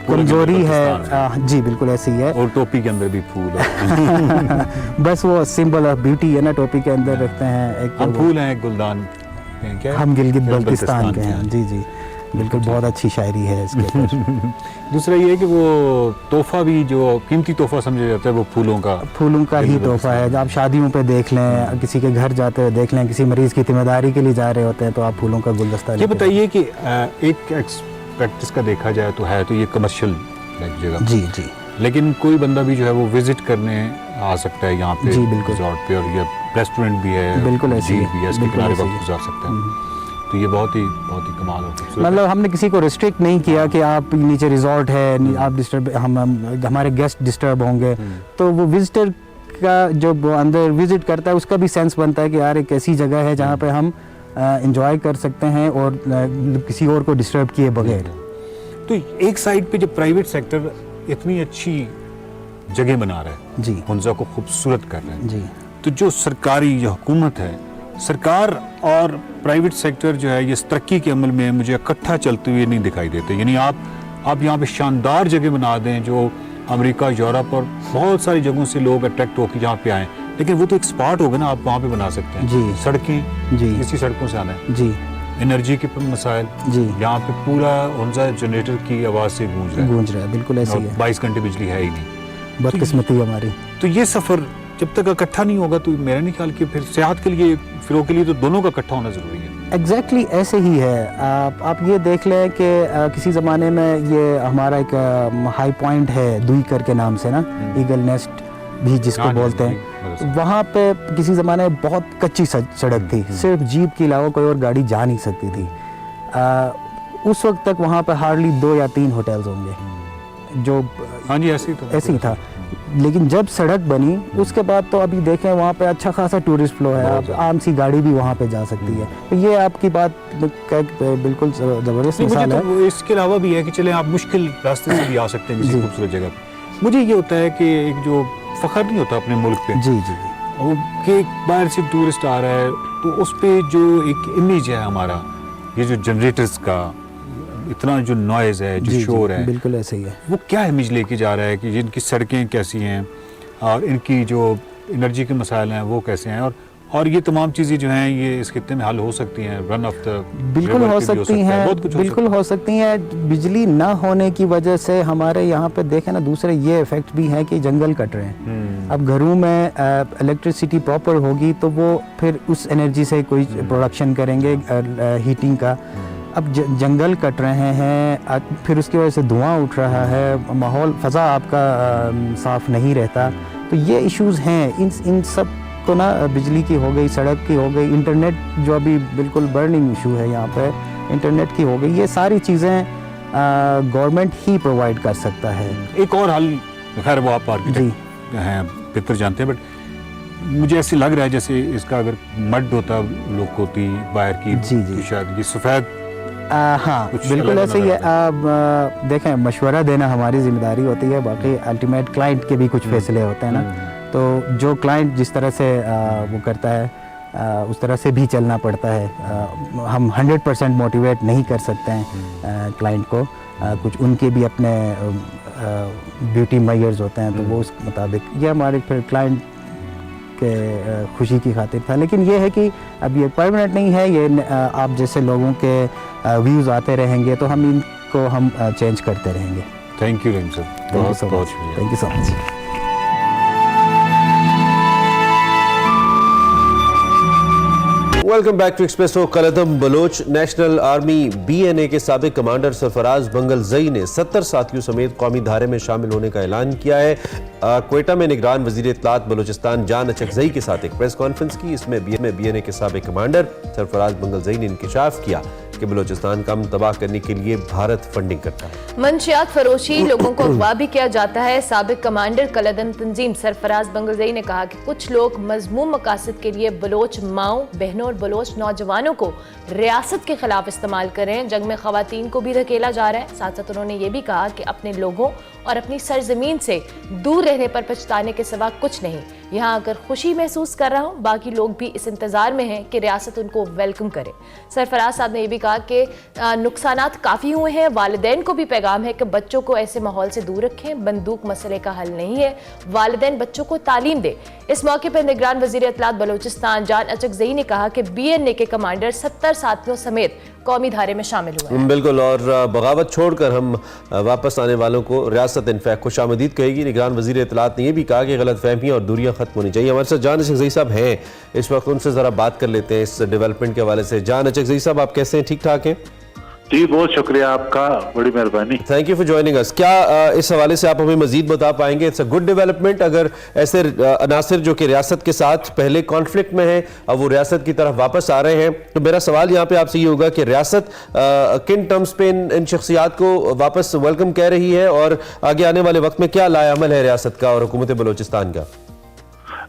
कमजोरी है। जी बिल्कुल ऐसी है।
और टोपी के अंदर भी फूल है।
बस वो सिंबल ऑफ ब्यूटी है ना, टोपी के अंदर रखते हैं। एक
हम फूल हैं, एक गुलदान। के हैं क्या?
हम गिलगित बल्तिस्तान के हैं, जी जी बिल्कुल, बहुत अच्छी शायरी है इसके ऊपर।
दूसरा ये है कि वो तोहफा भी जो कीमती तोहफा समझा जाता है वो फूलों का ही तोहफा है। जब आप शादियों पे देख लें, किसी के घर जाते हुए देख लें, किसी मरीज की जिम्मेदारी के लिए जा रहे होते हैं तो आप फूलों का गुलदस्ता ये बताइए कि एक एक्सपेक्ट इसका देखा जाए तो है तो ये कमर्शियल जगह,
जी जी,
लेकिन कोई बंदा भी जो है वो विजिट करने आ सकता है यहाँ पे,
जी बिल्कुल,
रिजॉर्ट पे, और ये रेस्टोरेंट भी है,
बिल्कुल ऐसे
झील भी है, इसके
बिल्कुल
किनारे
ऐसे
वक्त गुजार सकते हैं। तो ये बहुत ही कमाल और खूबसूरत
मतलब हमने किसी को रिस्ट्रिक्ट नहीं किया कि आप नीचे रिजॉर्ट है, आप डिस्टर्ब, हम हमारे गेस्ट डिस्टर्ब होंगे, तो वो विजिटर का जो वो अंदर विजिट करता है उसका भी सेंस बनता है कि यार एक ऐसी जगह है जहाँ पे हम एंजॉय कर सकते हैं और किसी और को डिस्टर्ब किए बगैर।
तो एक साइड पे जब प्राइवेट सेक्टर इतनी अच्छी जगह बना रहा है,
जी,
हुंजा को खूबसूरत कर रहा है,
जी,
तो जो सरकारी जो हुकूमत है, सरकार और प्राइवेट सेक्टर जो है ये इस तरक्की के अमल में मुझे इकट्ठा चलते हुए नहीं दिखाई देते। यानी आप यहाँ पे शानदार जगह बना दें जो अमेरिका, यूरोप और बहुत सारी जगहों से लोग अट्रैक्ट होकर यहाँ पे आएँ, लेकिन वो तो एक स्पॉट होगा ना, आप वहाँ पे बना सकते हैं।
जी,
सड़कें,
जी,
इसी सड़कों से आना है,
जी,
एनर्जी के मसाइल,
जी,
यहाँ पे पूरा हुंजा जनरेटर की आवाज़ से गूंज रहा है,
बिल्कुल ऐसे ही है।
22 घंटे बिजली है ही नहीं।
बदकिस्मती हमारी।
तो ये सफ़र जब तक इकट्ठा नहीं होगा तो मेरा नहीं ख्याल कि फिर सेहत के लिए, फिरों के लिए तो दोनों का इकट्ठा होना ज़रूरी है।
एग्जैक्टली ऐसे ही है। आप ये देख लें कि किसी ज़माने में ये हमारा एक हाई पॉइंट है दुईकर के नाम से ना, ईगल नेस्ट भी जिसको बोलते हैं, वहाँ पे किसी ज़माने में बहुत कच्ची सड़क थी, सिर्फ जीप के अलावा कोई और गाड़ी जा नहीं सकती थी। उस वक्त तक वहाँ पे हार्डली 2 या 3 होटल्स होंगे जो,
हाँ जी, ऐसे ही था।
लेकिन जब सड़क बनी उसके बाद तो अभी देखें वहाँ पे अच्छा खासा टूरिस्ट फ्लो है, आप आम सी गाड़ी भी वहाँ पे जा सकती है। तो ये आपकी बात बिल्कुल ज़बरदस्त मिसाल है।
तो इसके अलावा भी है कि चले आप मुश्किल रास्ते से भी आ सकते हैं किसी खूबसूरत जगह पे। मुझे ये होता है कि एक जो फ़ख्र नहीं होता अपने मुल्क पे,
जी जी,
कि बाहर से टूरिस्ट आ रहा है तो उस पे जो एक इमेज है हमारा, ये जो जनरेटर्स का इतना जो नॉइज़ है, जो शोर है,
बिल्कुल ऐसे ही है।
वो क्या इमेज लेके जा रहा है कि इनकी सड़कें कैसी हैं और इनकी जो एनर्जी के मसाइल हैं वो कैसे हैं, और ये तमाम चीज़ें जो हैं ये इस खित्ते में हल हो सकती हैं। रन ऑफ द
बिल्कुल हो सकती हैं, बिल्कुल हो सकती हैं। बिजली ना होने की वजह से हमारे यहाँ पे देखें ना, दूसरे ये इफेक्ट भी हैं कि जंगल कट रहे हैं। अब घरों में इलेक्ट्रिसिटी प्रॉपर होगी तो वो फिर उस एनर्जी से कोई प्रोडक्शन करेंगे हीटिंग का। अब जंगल कट रहे हैं, फिर उसकी वजह से धुआं उठ रहा है, माहौल फ़ज़ा आपका साफ़ नहीं रहता। तो ये इश्यूज़ हैं, इन सब को ना, बिजली की हो गई, सड़क की हो गई, इंटरनेट जो अभी बिल्कुल बर्निंग इशू है यहाँ पे, इंटरनेट की हो गई, ये सारी चीज़ें गवर्नमेंट ही प्रोवाइड कर सकता है।
एक और हल, खैर वो आप आर्किटेक्ट हैं, बेहतर जानते हैं, बट मुझे ऐसे लग रहा है जैसे इसका अगर मड होता, लोग होती बाहर की,
जी जी,
शायद ये सफ़ेद,
हाँ बिल्कुल ऐसे ही है। अब देखें, मशवरा देना हमारी जिम्मेदारी होती है, बाकी अल्टीमेट क्लाइंट के भी कुछ फैसले होते हैं ना, तो जो क्लाइंट जिस तरह से वो करता है उस तरह से भी चलना पड़ता है। हम 100% मोटिवेट नहीं कर सकते हैं क्लाइंट को, कुछ उनके भी अपने ब्यूटी मेजर्स होते हैं, तो वो उस मुताबिक, ये हमारे फिर क्लाइंट के खुशी की खातिर था। लेकिन ये है कि अब ये परमानेंट नहीं है, ये आप जैसे लोगों के व्यूज़ आते रहेंगे तो हम इनको चेंज करते रहेंगे।
थैंक यू रहीम सर, बहुत बहुत शुक्रिया,
thank you so much.
Welcome back to Expresso. कलदम बलोच नेशनल आर्मी BNA के साबिक कमांडर सरफराज बंगलजई ने 70 साथियों समेत कौमी धारे में शामिल होने का ऐलान किया है। क्वेटा में निगरान वजीर इत्तलात बलोचिस्तान जान अचकजई के साथ एक प्रेस कॉन्फ्रेंस की। इसमें BNA के साबिक कमांडर सरफराज बंगलजई ने इंकिशाफ किया कि बलोचिस्तान का अमन तबाह करने के लिए भारत फंडिंग करता है।
मंशियात फरोशी, लोगों को अगवा भी किया जाता है। साबिक कमांडर कलदम तंजीम सरफराज बंगलजई ने कहा कि कुछ लोग मजमूम मकासद के लिए बलोच माओं, बहनों और बलोच नौजवानों को रियासत के खिलाफ इस्तेमाल कर रहे हैं। जंग में खवातीन को भी धकेला जा रहा है। साथ साथ उन्होंने ये भी कहा कि अपने लोगों और अपनी सरजमीन से दूर रहने पर पछताने के सिवा कुछ नहीं। यहाँ आकर खुशी महसूस कर रहा हूँ। बाकी लोग भी इस इंतजार में हैं कि रियासत उनको वेलकम करे। सरफराज साहब ने यह भी कहा कि नुकसानात काफ़ी हुए हैं। वालिदैन को भी पैगाम है कि बच्चों को ऐसे माहौल से दूर रखें, बंदूक मसले का हल नहीं है, वालिदैन बच्चों को तालीम दे। इस मौके पर निगरान वज़ीर इत्तलात बलोचिस्तान जान अचकज़ई ने कहा कि BNA के कमांडर 70 साथियों समेत कौमी धारे में शामिल हुए हैं।
बिल्कुल, और बगावत छोड़कर हम वापस आने वालों को रियासत इनफैक्ट खुशामदीद कहेगी। निगरान वज़ीर इत्तलात ने यह भी कहा कि गलत फहमियाँ और दूरियाँ खत्म होनी चाहिए। हमारे साथ जान अचकज़ई साहब हैं इस वक्त, उनसे ज़रा बात कर लेते हैं इस डेवलपमेंट के हवाले से। जान अचकज़ई साहब, आप कैसे हैं? ठीक ठाक हैं?
जी, बहुत शुक्रिया आपका, बड़ी मेहरबानी।
Thank you for joining us. क्या इस हवाले से आप हमें मजीद बता पाएंगे? इट्स अ गुड डेवलपमेंट अगर ऐसे अनासिर जो कि रियासत के साथ पहले कॉन्फ्लिक्ट में हैं अब वो रियासत की तरफ वापस आ रहे हैं, तो मेरा सवाल यहाँ पे आपसे ये होगा कि रियासत किन टर्म्स पे इन शख्सियात को वापस वेलकम कह रही है और आगे आने वाले वक्त में क्या लाएअमल है रियासत का और हुकूमत बलोचिस्तान का?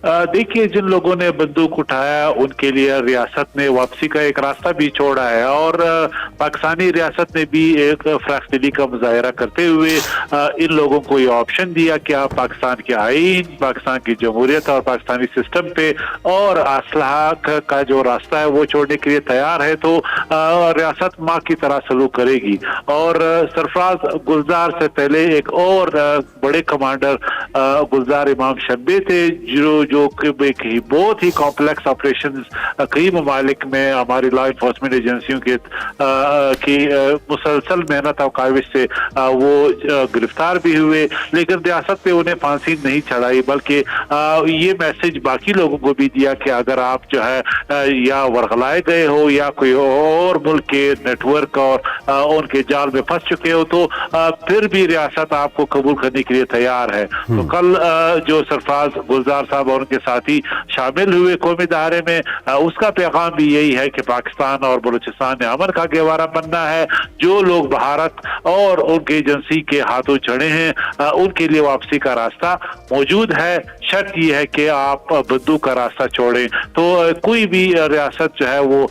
देखिए, जिन लोगों ने बंदूक उठाया उनके लिए रियासत ने वापसी का एक रास्ता भी छोड़ा है और पाकिस्तानी रियासत ने भी एक फराखदिली का मुजाहरा करते हुए इन लोगों को ये ऑप्शन दिया कि आप पाकिस्तान के आईन, पाकिस्तान की जमहूरियत और पाकिस्तानी सिस्टम पे और असलाह का जो रास्ता है वो छोड़ने के लिए तैयार है, तो रियासत माँ की तरह सलूक करेगी। और सरफराज गुलजार से पहले एक और बड़े कमांडर गुलजार इमाम शब्बे थे जो कि बहुत ही कॉम्प्लेक्स ऑपरेशन कई ममालिक में हमारी लॉ इन्फोर्समेंट एजेंसियों की मुसलसल मेहनत और काविश से वो गिरफ्तार भी हुए, लेकिन रियासत ने उन्हें फांसी नहीं चढ़ाई, बल्कि ये मैसेज बाकी लोगों को भी दिया कि अगर आप जो है या वरगलाए गए हो या कोई और मुल्क के नेटवर्क और उनके जाल में फंस चुके हो तो फिर भी रियासत आपको कबूल करने के लिए तैयार है। तो कल जो सरफराज गुलजार साहब और उनके साथी शामिल हुए कौमी दायरे में, उसका पैगाम भी यही है कि पाकिस्तान और बलूचिस्तान ने अमन का गहवारा बनना है। जो लोग भारत और उनकी एजेंसी के हाथों चढ़े हैं उनके लिए वापसी का रास्ता मौजूद है, शर्त यह है कि आप बंदूक का रास्ता छोड़ें। तो कोई भी रियासत जो है वो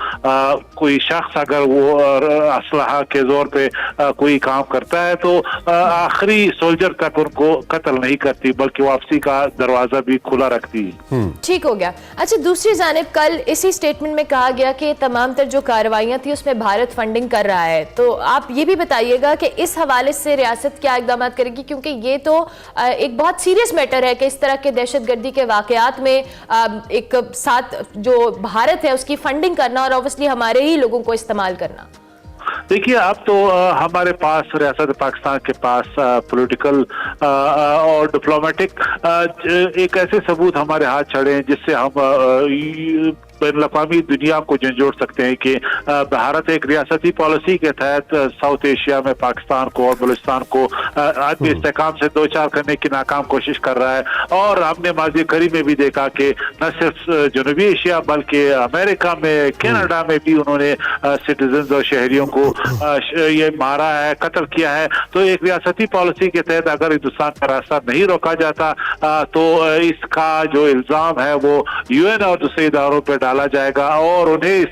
कोई शख्स अगर वो असलहा के जोर पे कोई काम करता है तो आखिरी सोल्जर तक उनको कत्ल नहीं करती, बल्कि वापसी का दरवाजा भी खुला रखती है।
ठीक हो गया। अच्छा, दूसरी जानिब कल इसी स्टेटमेंट में कहा गया कि तमाम तर जो कार्रवाइयां थी उसमें भारत फंडिंग कर रहा है, तो आप ये भी बताइएगा कि इस हवाले से रियासत क्या इकदाम करेगी, क्योंकि ये तो एक बहुत सीरियस मैटर है कि इस तरह के दहशतगर्दी के वाकयात में एक साथ जो भारत है उसकी फंडिंग करना और ऑब्वियसली हमारे ही लोगों को इस्तेमाल करना।
देखिए, अब तो हमारे पास रियासत पाकिस्तान के पास पॉलिटिकल और डिप्लोमेटिक एक ऐसे सबूत हमारे हाथ चढ़े हैं जिससे हम बैनुल-अक़वामी दुनिया को झंझोड़ सकते हैं कि भारत एक रियासती पॉलिसी के तहत साउथ एशिया में पाकिस्तान को और बलूचिस्तान को आदमी इस्तेकाम से दो चार करने की नाकाम कोशिश कर रहा है। और हमने माजी करीब में भी देखा कि न सिर्फ जनूबी एशिया बल्कि अमेरिका में, कनाडा में भी उन्होंने सिटीजन और शहरियों को ये मारा है, कत्ल किया है। तो एक रियासती पॉलिसी के तहत अगर हिंदुस्तान का रास्ता नहीं रोका जाता तो इसका जो इल्जाम है वो UN और दूसरे इदारों पर डाला जाएगा और उन्हें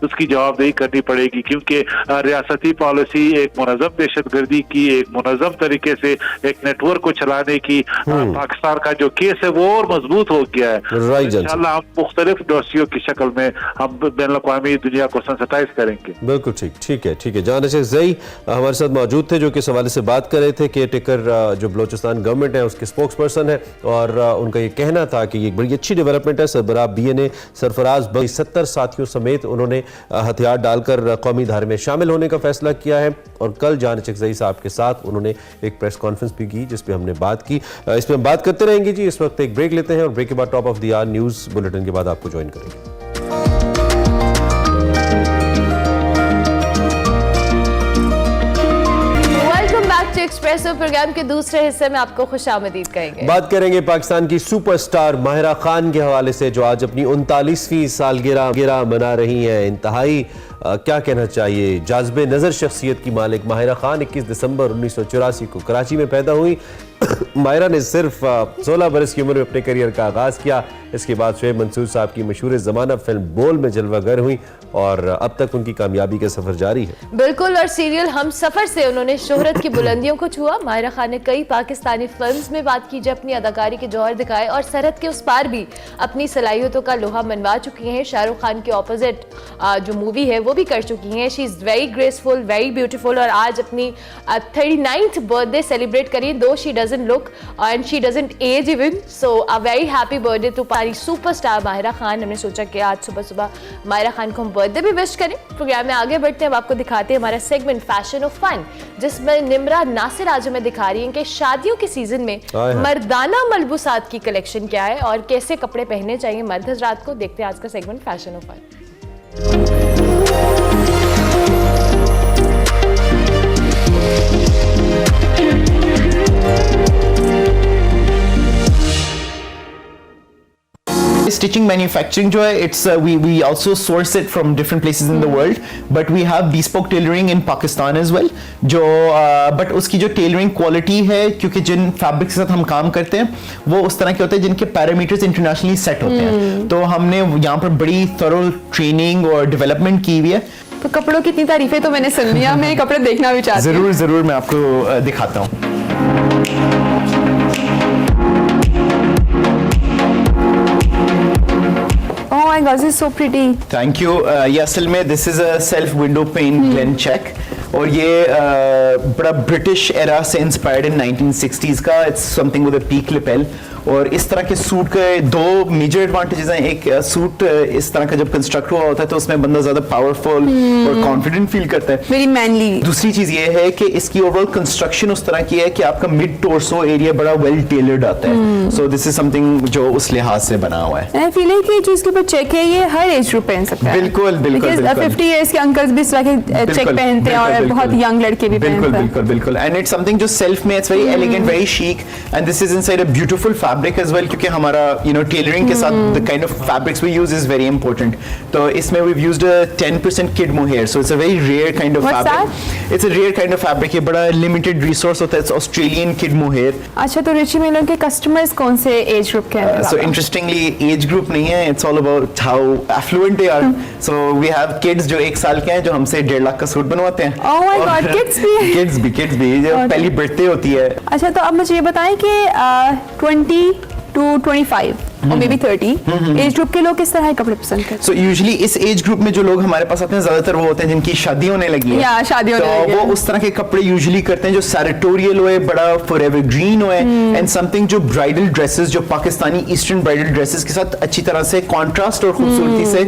उसकी जवाबदेही करनी पड़ेगी, क्योंकि रियासती पॉलिसी एक मुनज़्ज़म दहशतगर्दी की, एक मुनज़्ज़म तरीके से एक नेटवर्क को चलाने की पाकिस्तान का जो केस है वो और मजबूत हो गया है। इंशाअल्लाह हम मुख्तलिफ डोसियों की शक्ल में हम बैनुल-अक़वामी दुनिया को सेंसिटाइज करेंगे।
बिल्कुल ठीक है। जान अचकज़ई हमारे साथ मौजूद थे जो कि इस हवाले से बात कर रहे थे। केयर टेकर जो बलोचिस्तान गवर्नमेंट है उसके स्पोक्स पर्सन है और उनका ये कहना था कि ये बड़ी अच्छी डेवलपमेंट है। सरबराह BNA सरफराज 70 साथियों समेत उन्होंने हथियार डालकर कौमी धारे में शामिल होने का फैसला किया है और कल जान अचकज़ई साहब के साथ उन्होंने एक प्रेस कॉन्फ्रेंस भी की जिस पे हमने बात की। इस पर हम बात करते रहेंगे जी। इस वक्त एक ब्रेक लेते हैं और ब्रेक के बाद top of the hour news bulletin के बाद आपको ज्वाइन करेंगे।
एक्सप्रेसो प्रोग्राम के दूसरे हिस्से में आपको खुशामदीद कहेंगे।
बात करेंगे पाकिस्तान की सुपरस्टार माहिरा खान के हवाले से जो आज अपनी 39वीं सालगिरह मना रही हैं। इंतहाई क्या कहना चाहिए जाज़बे नज़र शख्सियत की मालिक माहिरा खान 21 दिसंबर 1984 को कराची में पैदा हुई। माहिरा ने सिर्फ 16 बरस की उम्र में अपने करियर का आगाज़ किया। इसके बाद शुएब मंसूर साहब की मशहूर ज़माना फिल्म बोल में जलवागर हुई और अब तक उनकी कामयाबी का सफर जारी है।
बिल्कुल, और सीरियल हम सफर से उन्होंने शोहरत की बुलंदियों को छुआ। माहिरा खान ने कई पाकिस्तानी फिल्म्स में बात की, अपनी अदाकारी के जौहर दिखाए और सरहद के उस पार भी अपनी सलाहियतों का लोहा मनवा चुकी हैं। शाहरुख खान के ऑपोजिट जो मूवी है वो भी कर चुकी हैं। She is very graceful, very beautiful, और आज अपनी 39th बर्थडे सेलिब्रेट करी, though she doesn't look and she doesn't age even. So a very happy birthday to पारी सुपरस्टार माहिरा खान। हमने सोचा कि आज सुबह सुबह माहिरा खान को हम बर्थडे भी विश करें। प्रोग्राम में आगे बढ़ते हैं, अब आपको दिखाते हैं हमारा सेगमेंट फैशन ऑफ फन, जिसमें निम्रा नासिर आज हमें दिखा रही हैं कि शादियों के सीजन में मर्दाना मलबूसात की कलेक्शन क्या है और कैसे कपड़े पहनने चाहिए मर्द हजरात को। देखते हैं आज का segment fashion of fun.
Stitching manufacturing जो है it's we also source it from different places in the world, but we have bespoke tailoring in Pakistan as well, जो but उसकी जो tailoring quality है, क्योंकि जिन fabrics के साथ हम काम करते हैं वो उस तरह के होते हैं जिनके parameters internationally set होते हैं, तो हमने यहाँ पर बड़ी thorough training और development की हुई है।
तो कपड़ों की इतनी तारीफें तो मैंने सुन लिया, मैं कपड़े देखना भी चाहती हूँ।
जरूर मैं आपको दिखाता हूँ।
Oh my God, this is so pretty.
Thank you. ये असल में this is a self window pane blend check, और ये बड़ा ब्रिटिश एरा से इंस्पायर्ड इन 1960s का। It's something with a peak lapel, और इस तरह के सूट के दो मेजर एडवांटेजेस हैं। एक सूट इस तरह का जब कंस्ट्रक्ट हुआ होता है तो उसमें बंदा ज्यादा पावरफुल और कॉन्फिडेंट फील करता है,
वेरी मैनली।
दूसरी चीज ये है कि इसकी ओवरऑल कंस्ट्रक्शन उस तरह की है कि आपका मिड टोर्सो एरिया बड़ा वेल टेलर्ड आता है। सो दिस इज समथिंग जो उस लिहाज से बना हुआ है।
आई फील कि जो इसके ऊपर चेक है ये हर एज ग्रुप पहन सकता है।
बिल्कुल
50 इयर्स के अंकल्स भी इस तरह के चेक पहनते हैं और बहुत यंग लड़के भी पहनते हैं।
बिल्कुल एंड इट्स समथिंग जो सेल्फ में it's very elegant, very chic, and this is inside a beautiful fabric as well, क्योंकि हमारा टेलरिंग के साथ the kind of fabrics we use is very important. तो इसमें we used 10% kid mohair, so it's a very rare kind of fabric. It's a rare kind of fabric, ये बड़ा लिमिटेड रिसोर्स होता है। It's Australian kid mohair.
अच्छा, तो रिची मिलन के कस्टमर्स कौन से एज ग्रुप के हैं?
सो इंटरेस्टिंगली एज ग्रुप नहीं है, it's all about how affluent they are. So we have kids जो 1 साल के हैं जो हमसे 1.5 लाख का सूट बनवाते हैं।
ओह माय गॉड, किड्स भी
जो पहली बर्थडे होती है।
अच्छा, तो अब मुझे ये बताएं कि 20 to 25 और मे बी 30 एज ग्रुप के लोग किस तरह के कपड़े पसंद करते हैं?
सो यूजुअली इस एज ग्रुप में जो लोग हमारे पास आते हैं ज्यादातर वो होते हैं जिनकी शादी होने लगी है,
या शादी होने लगी है।
वो उस तरह के कपड़े यूजुअली करते हैं जो सैरेटोरियल होए, बड़ा फॉरएवर ग्रीन होए, एंड समथिंग जो ब्राइडल ड्रेसेस, जो पाकिस्तानी ईस्टर्न ब्राइडल ड्रेसेस के साथ अच्छी तरह से कॉन्ट्रास्ट और खूबसूरती से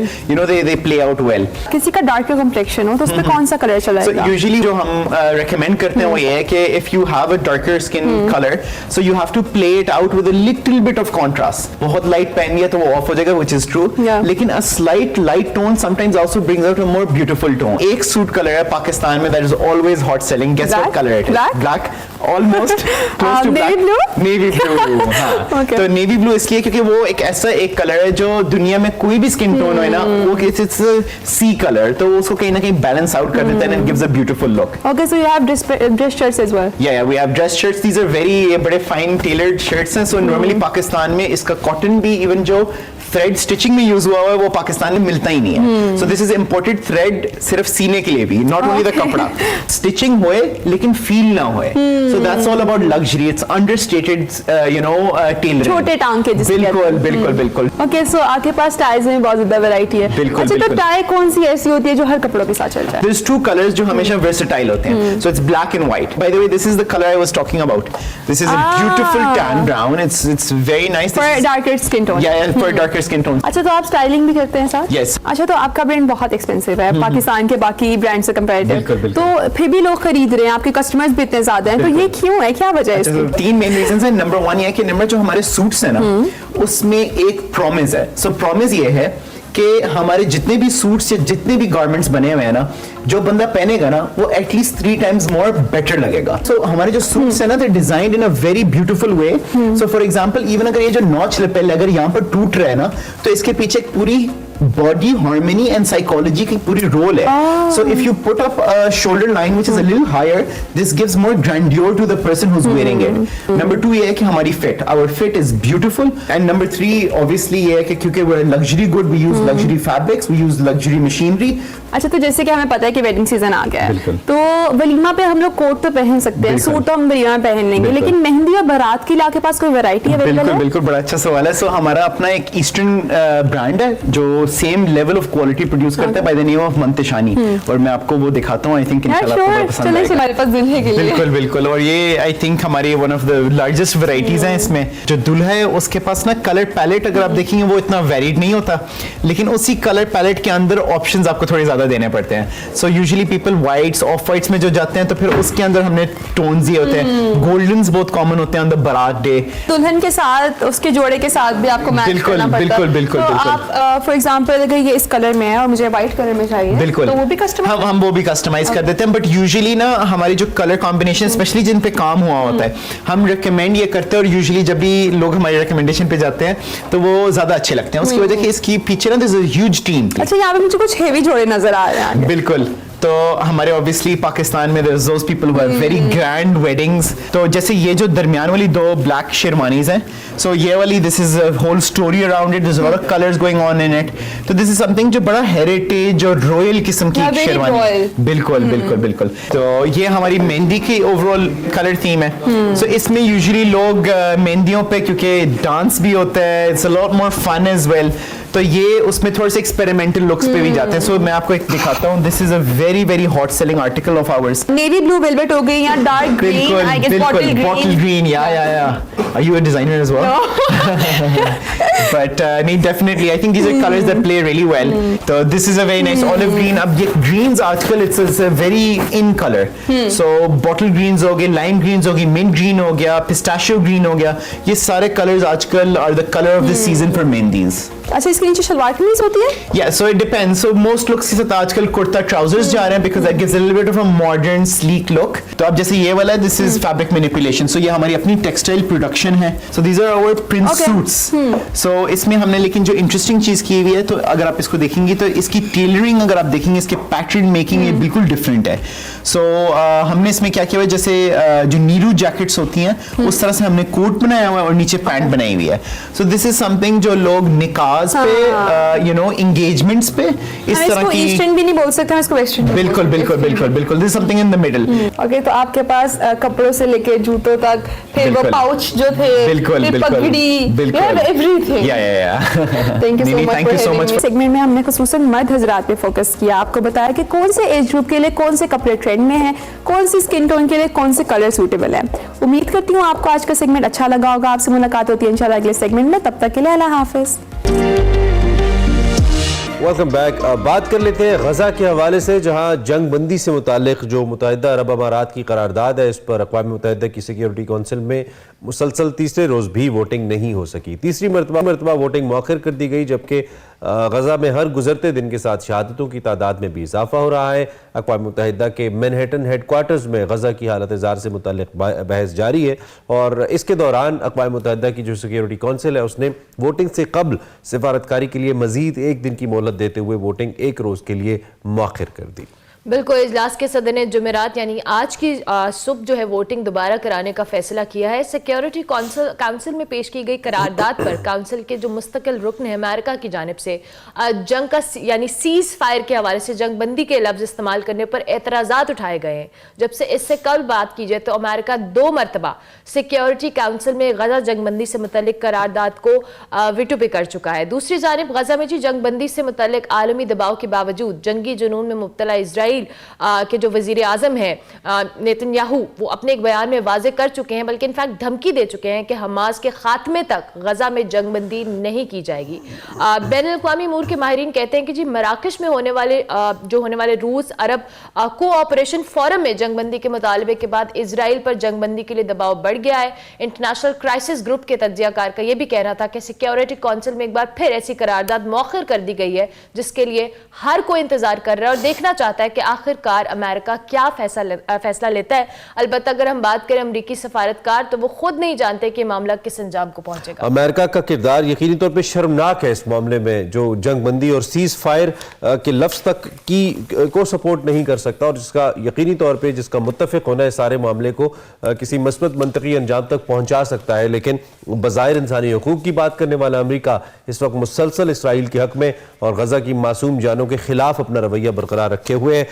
दे प्ले आउट वेल।
किसी का डार्कर कॉम्प्लेक्शन हो तो उसमें कौन सा कलर चलेगा?
सो यूजुअली जो हम रेकमेंड करते हैं वो ये है कि if you have a darker skin colour, so you have to play it out with a little bit of contrast. बहुत लाइट पहन लिया तो वो ऑफ हो जाएगा, which is true, लेकिन a slight light tone sometimes also brings out a more beautiful tone। एक सूट कलर है पाकिस्तान में that is always hot selling, guess what color it is? Black, almost close to black, navy blue। हाँ, तो navy blue इसलिए क्योंकि वो एक ऐसा एक कलर है जो दुनिया में कोई भी स्किन टोन हो ना, वो it's a sea color, तो उसको कहीं ना कहीं बैलेंस आउट कर देता है and it gives a beautiful look।
Okay, so you have dress shirts as well?
Yeah, we have dress shirts. These are very बड़े fine tailored shirts हैं। So normally पाकिस्तान में इसका कॉटन भी इवन जो थ्रेड स्टिचिंग में यूज हुआ है वो पाकिस्तान में मिलता ही नहीं है। So this is imported thread सिर्फ सीने के लिए भी, नॉट ओनली द कपड़ा। स्टिचिंग होए लेकिन फील ना होए, so that's all about luxury. It's understated tailoring,
छोटे टांके जिसके
बिल्कुल।
ओके, सो आपके पास टाइज में बहुत ज्यादा वैरायटी है। अच्छा, तो टाई कौन सी ऐसी होती है जो हर कपड़ों के साथ चल जाए?
देयर इज 2 कलर्स जो हमेशा वर्सेटाइल होते हैं। So it's black and white. By the way, this is the colour I was talking about. This is a beautiful tan brown. It's very nice
for darker skin tone.
या फॉर डार्कर स्किन टोन।
अच्छा, तो आप स्टाइलिंग भी करते हैं साथ?
Yes.
अच्छा, तो आपका ब्रांड बहुत एक्सपेंसिव है पाकिस्तान के बाकी ब्रांड से कंपैरेटिव, तो फिर भी लोग खरीद रहे हैं, आपके कस्टमर्स भी इतने ज्यादा हैं, तो ये क्यों है, क्या वजह है इसकी?
3 मेन रीजंस है। नंबर 1 ये है कि नंबर जो हमारे सूट्स है ना, उसमें एक प्रॉमिस है। सो प्रॉमिस ये है कि हमारे जितने भी सूट्स या जितने भी गारमेंट्स बने हुए हैं ना, जो बंदा पहनेगा ना वो एटलीस्ट 3 times मोर बेटर लगेगा। सो हमारे जो सूट्स है ना, they designed in a very beautiful way. So for example, even अगर ये जो नॉच लपेल अगर यहाँ पर टूट रहा है ना, तो इसके पीछे एक पूरी बॉडी हार्मनी एंड साइकोलॉजी की पूरी रोल है. So if you put up a shoulder line which is a little higher, this gives more grandeur to the person who is wearing it. Number 2 ये है कि हमारी fit, our fit is beautiful. And number 3 obviously ये है कि क्योंकि we are luxury good, we use luxury fabrics, we use luxury machinery.
अच्छा, तो जैसे कि हमें पता है कि वेडिंग सीजन आ गया है, तो वलीमा पे हम लोग कोट तो पहन सकते हैं, सूट तो हम वलीमा में पहन लेंगे, लेकिन मेहंदी और बारात के लिए आपके पास कोई वैरायटी अवेलेबल है?
बिल्कुल बिल्कुल, बड़ा अच्छा सवाल है. सो हमारा अपना एक ईस्टर्न ब्रांड है जो same level of quality produce करता है बाय द नेम ऑफ मंतशानी, और मैं आपको वो दिखाता हूं. आई थिंक इंशाल्लाह आपको पसंद आएगा.
हमारे पास दुल्हे के लिए
बिल्कुल बिल्कुल. और ये आई थिंक हमारी one of the largest varieties हैं. इसमें जो दुल्हा है उसके पास ना कलर पैलेट अगर आप देखेंगे वो इतना वेरिड नहीं होता, लेकिन उसी कलर पैलेट के अंदर ऑप्शंस आपको थोड़े ज्यादा देने पड़ते हैं. So usually people whites, of whites में जो जाते हैं तो फिर उसके अंदर हमने टोन्स ही होते हैं. गोल्डन्स बहुत कॉमन होते हैं ऑन द बारात डे.
दुल्हन के साथ उसके जोड़े के साथ भी आपको मैच करना पड़ता है.
बिल्कुल बिल्कुल.
तो आप फॉर एग्जांपल अगर ये इस कलर में है और मुझे व्हाइट कलर में चाहिए,
बिल्कुल,
तो वो भी कस्टमाइज
हम वो भी कस्टमाइज कर देते हैं. बट यूजुअली ना हमारी जो कलर कॉम्बिनेशन स्पेशली जिन पे काम हुआ होता है, हम रिकमेंड ये करते हैं. और यूजुअली जब भी लोग हमारे रिकमेंडेशन पे जाते हैं तो वो ज्यादा अच्छे लगते हैं. उसकी वजह कि इसकी पीछे ना this is a huge team.
अच्छा, यहाँ पे मुझे कुछ हेवी जोड़े नजर आ रहे हैं.
बिल्कुल. तो हमारे ऑब्वियसली पाकिस्तान में there's those people who have very grand weddings. तो जैसे ये जो दरमियान वाली 2 ब्लैक शेरवानीज हैं, सो ये वाली this is a whole story around it, there's a lot of colors going on in it. तो दिस इज समथिंग जो बड़ा हेरिटेज और रॉयल किस्म की शेरवानी. बिल्कुल बिल्कुल बिल्कुल. तो ये हमारी मेहंदी की ओवरऑल कलर थीम है. सो इसमें यूजुअली लोग मेहंदियों पे क्योंकि डांस भी होता है, it's a lot more fun as well, तो ये उसमें थोड़े से एक्सपेरिमेंटल लुक्स पे भी जाते हैं. सो मैं आपको एक दिखाता हूँ. This is a very very hot selling article of ours.
Navy blue velvet हो गई या dark green, I guess
bottle green. या are you a designer as well? But नहीं, definitely I think these are colours that play really well. तो this is a very nice olive green. अब ये ग्रीन्स आजकल it's a very in colour. So bottle greens हो गए, लाइम ग्रीन्स हो गई, मिंट ग्रीन हो गया, पिस्ताशियो ग्रीन हो गया. ये सारे कलर्स आजकल are the colour of the season for मेहंदीज.
अच्छा, इसके नीचे शलवार कमीज होती है?
Yeah, so it depends. So most looks के साथ आजकल कुर्ता ट्राउजर्स जा रहे हैं because that gives a little bit of a modern sleek look. तो अब जैसे ये वाला this is fabric manipulation. So ये हमारी अपनी textile production है. So these are our print suits. So इसमें हमने लेकिन जो interesting चीज की हुई है, तो अगर आप इसको देखेंगे तो इसकी टेलरिंग अगर आप देखेंगे, इसके पैटर्न मेकिंग ये बिल्कुल डिफरेंट है. So हमने इसमें क्या किया हुआ है, जैसे जो नीरू जैकेट्स होती हैं उस तरह से हमने कोट बनाया हुआ है और नीचे पैंट बनाई हुई है. So this is something जो लोग निकाह पे, यू नो, एंगेजमेंट्स पे इस तरह की.
ईस्टर्न भी नहीं बोल सकते हम इसको, वेस्टर्न.
बिल्कुल बिल्कुल बिल्कुल बिल्कुल. This is something in the middle.
Okay, तो आपके पास कपड़ों से लेके जूतों तक, फिर वो पाउच जो थे,
बिल्कुल बिल्कुल
पगड़ी, एवरीथिंग.
या
thank you so much. Segment में हमने खुसूसन मर्द हजरात पे फोकस किया, आपको बताया कि कौन से एज ग्रुप के लिए कौन से कपड़े ट्रेंड में हैं, कौन सी स्किन टोन के लिए कौन से कलर सूटेबल है. उम्मीद करती हूँ आपको आज का सेगमेंट अच्छा लगा होगा. आपसे मुलाकात होती है इंशाल्लाह अगले सेगमेंट में. तब तक के लिए अल्लाह हाफिज.
Welcome back. बात कर लेते हैं गजा के हवाले से, जहां जंग बंदी से मुतालिक जो मुत्तहिदा अरब अमारात की करारदाद है, इस पर अक़वाम मुत्तहिदा की सिक्योरिटी काउंसिल में मुसलसल तीसरे रोज़ भी वोटिंग नहीं हो सकी. तीसरी मरतबा वोटिंग मौखर कर दी गई, जबकि गजा में हर गुजरते दिन के साथ शहादतों की तादाद में भी इजाफा हो रहा है. अक़वाम मुत्तहिदा के मैनहट्टन हेडक्वार्टर्स में गजा की हालत ज़ार से मुताल्लिक़ बहस जारी है, और इसके दौरान अक़वाम मुत्तहिदा की जो सिक्योरिटी काउंसिल है उसने वोटिंग से कबल सिफारतकारी के लिए मज़ीद 1 दिन की मोहलत देते हुए वोटिंग 1 रोज़ के लिए मौखर कर दी.
बिल्कुल, इजलास के सदर ने जुमेरात यानी आज की सुबह जो है वोटिंग दोबारा कराने का फैसला किया है. सिक्योरिटी काउंसिल में पेश की गई करारदाद पर काउंसिल के जो मुस्तकिल रुकन है अमेरिका की जानिब से जंग का यानी सीज फायर के हवाले से जंग बंदी के लफ्ज़ इस्तेमाल करने पर एतराज़ात उठाए गए हैं. जब से इससे कल बात की जाए तो अमेरिका 2 मरतबा सिक्योरिटी काउंसिल में गजा जंग बंदी से मुतल्लिक करारदाद को वीटो पे कर चुका है. दूसरी जानिब गजा में जी जंग बंदी से मुतल्लिक आलमी दबाव के बावजूद जंगी जुनून में मुब्तला इजराइल के जो वजीर आजम है नेतन्याहू, वो अपने एक बयान में वाजे कर चुके हैं, बल्कि इनफैक्ट धमकी दे चुके हैं कि हमास के खात्मे तक गजा में जंगबंदी नहीं की जाएगी. बैनुल-अक़वामी अमूर के माहिरीन कहते हैं कि जी मराकश में होने वाले रूस अरब कोऑपरेशन फोरम में जंगबंदी के मुतालबे के बाद इजराइल पर जंगबंदी के लिए दबाव बढ़ गया है. इंटरनेशनल क्राइसिस ग्रुप के तज्जियाकार का यह भी कहना था कि सिक्योरिटी काउंसिल में एक बार फिर ऐसी करारदाद मौखर कर दी गई है जिसके लिए हर कोई इंतजार कर रहा है और देखना चाहता है कि कि आखिरकार अमेरिका क्या फैसला लेता है। अलबत्ता अगर हम बात करें अमरीकी सफारतकार तो वो खुद नहीं जानते कि मामला किस अंजाम को पहुंचेगा।
अमेरिका का किरदार यकीनी तौर पे शर्मनाक है इस मामले में, जो जंगबंदी और सीज फायर के लफ्ज तक की को सपोर्ट नहीं कर सकता और जिसका यकीनी तौर पे जिसका मुत्तफिक होना है सारे मामले को किसी मस्बत मंतकी अंजाम तक पहुंचा सकता है। लेकिन बज़ाहिर इंसानी हकूक की बात करने वाला अमेरिका इस वक्त मुसलसल इसराइल के हक में और गजा की मासूम जानों के खिलाफ अपना रवैया बरकरार रखे हुए हैं।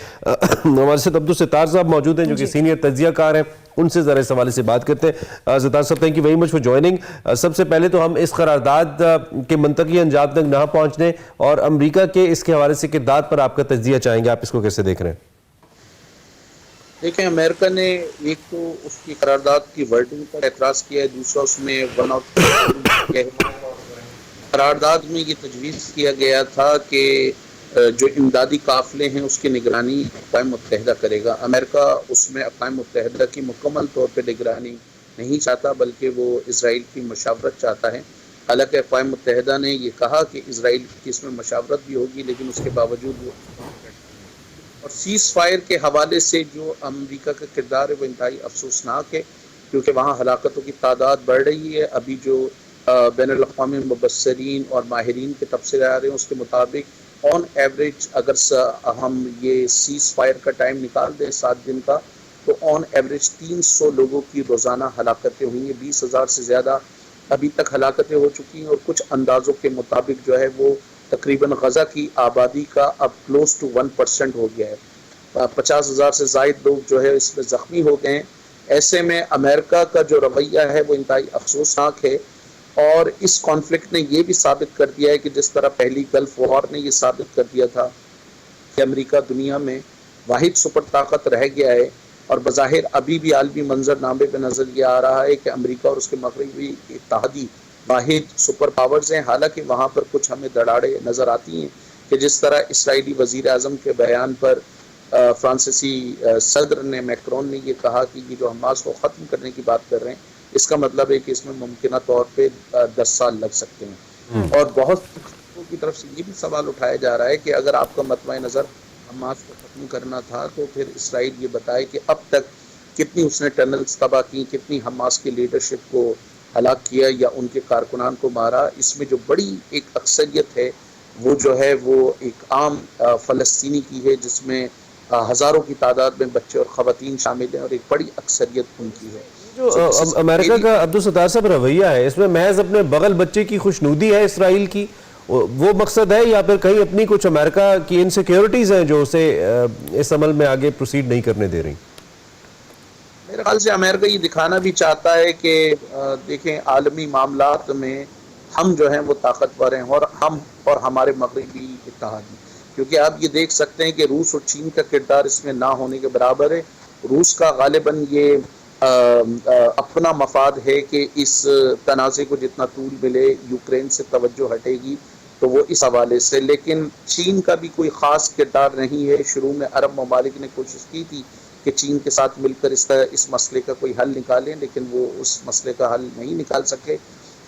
हमारे साथ अब्दुल सत्तार साहब मौजूद हैं जो कि सीनियर तज्जियाकार हैं, उनसे जरा इस हवाले से बात करते हैं। सत्तार साहब, thank you very much for joining. सबसे पहले तो हम इस करारदाद के मंतकी अंजाम तक ना पहुंचने और अमेरिका के इसके हवाले से किरदार पर आपका तज्जिया चाहेंगे, आप इसको कैसे देख रहे हैं?
देखें, अमेरिका ने एक तो उसकी करारदाद की वर्डिंग पर एतराज़ किया है, दूसरा उसमें वन ऑफ करारदाद में ये तजवीज़ किया गया था कि जो इमदादी काफिले हैं उसकी निगरानी अक़वाम मुत्तहिदा करेगा। अमेरिका उसमें अक़वाम मुत्तहिदा की मुकम्मल तौर पर निगरानी नहीं चाहता बल्कि वो इसराइल की मशावरत चाहता है। हालांकि अक़वाम मुत्तहिदा ने ये कहा कि इसराइल की इसमें मशावरत भी होगी, लेकिन उसके बावजूद वो और सीज़ फायर के हवाले से जो अमेरिका का किरदार है वो इंतहाई अफसोसनाक है, क्योंकि वहाँ हलाकतों की तादाद बढ़ रही है। अभी जो बैनुल अक़वामी मुबस्सिरीन और माहिरीन के तबसरे आ रहे हैं उसके मुताबिक ऑन एवरेज अगर हम ये सीज़ फायर का टाइम निकाल दें 7 दिन का, तो ऑन एवरेज 300 लोगों की रोज़ाना हलाकतें हुई हैं। 20,000 से ज़्यादा अभी तक हलाकतें हो चुकी हैं और कुछ अंदाज़ों के मुताबिक जो है वो तकरीबन गजा की आबादी का अब क्लोज टू 1% हो गया है। 50,000 से ज़ायद लोग जो है इसमें ज़ख्मी हो गए हैं। ऐसे में अमेरिका का जो रवैया है वो इंतहाई अफसोसनाक है और इस कॉन्फ्लिक्ट ने ये भी साबित कर दिया है कि जिस तरह पहली गल्फ वॉर ने ये साबित कर दिया था कि अमेरिका दुनिया में वाहिद सुपर ताकत रह गया है और बज़ाहिर अभी भी आलमी मंजरनामे पे नज़र ये आ रहा है कि अमेरिका और उसके मगरबी इत्तेहादी वाहिद सुपर पावर्स हैं। हालांकि वहाँ पर कुछ हमें दरारें नज़र आती हैं कि जिस तरह इसराइली वज़ीर आज़म के बयान पर फ्रांसीसी सदर ने मैक्रोन ने ये कहा कि ये जो हमास को ख़त्म करने की बात कर रहे हैं, इसका मतलब है कि इसमें मुमकिन तौर पे 10 साल लग सकते हैं। और बहुत की तरफ से ये भी सवाल उठाया जा रहा है कि अगर आपका मतवा नज़र हमास को ख़त्म करना था तो फिर इसराइल ये बताए कि अब तक कितनी उसने टनल्स तबाह की, कितनी हमास की लीडरशिप को हलाक किया या उनके कारकुनान को मारा। इसमें जो बड़ी एक अक्सरियत है वो जो है वो एक आम फ़लस्तीनी की है, जिसमें हज़ारों की तादाद में बच्चे और ख़वातीन शामिल हैं और एक बड़ी अक्सरियत उनकी है।
जो अमेरिका का अब्दुल सत्तार साहब रवैया है, इसमें महज अपने बगल बच्चे की खुशनुदी है इसराइल की, वो मकसद है या फिर कहीं अपनी कुछ अमेरिका की इनसिक्योरिटीज़ हैं जो उसे इस अमल में आगे प्रोसीड नहीं करने दे रही?
मेरे ख्याल से अमेरिका ये दिखाना भी चाहता है कि देखें, आलमी मामलात में हम जो हैं वो ताकतवर हैं और हम और हमारे मगरबी इत्तेहादी, क्योंकि आप ये देख सकते हैं कि रूस और चीन का किरदार इसमें ना होने के बराबर है। रूस का गालिबन ये अपना मफाद है कि इस तनाज़े को जितना तूल मिले यूक्रेन से तवज्जो हटेगी तो वो इस हवाले से, लेकिन चीन का भी कोई ख़ास किरदार नहीं है। शुरू में अरब ममालिक ने कोशिश की थी कि चीन के साथ मिलकर इस मसले का कोई हल निकालें, लेकिन वो उस मसले का हल नहीं निकाल सके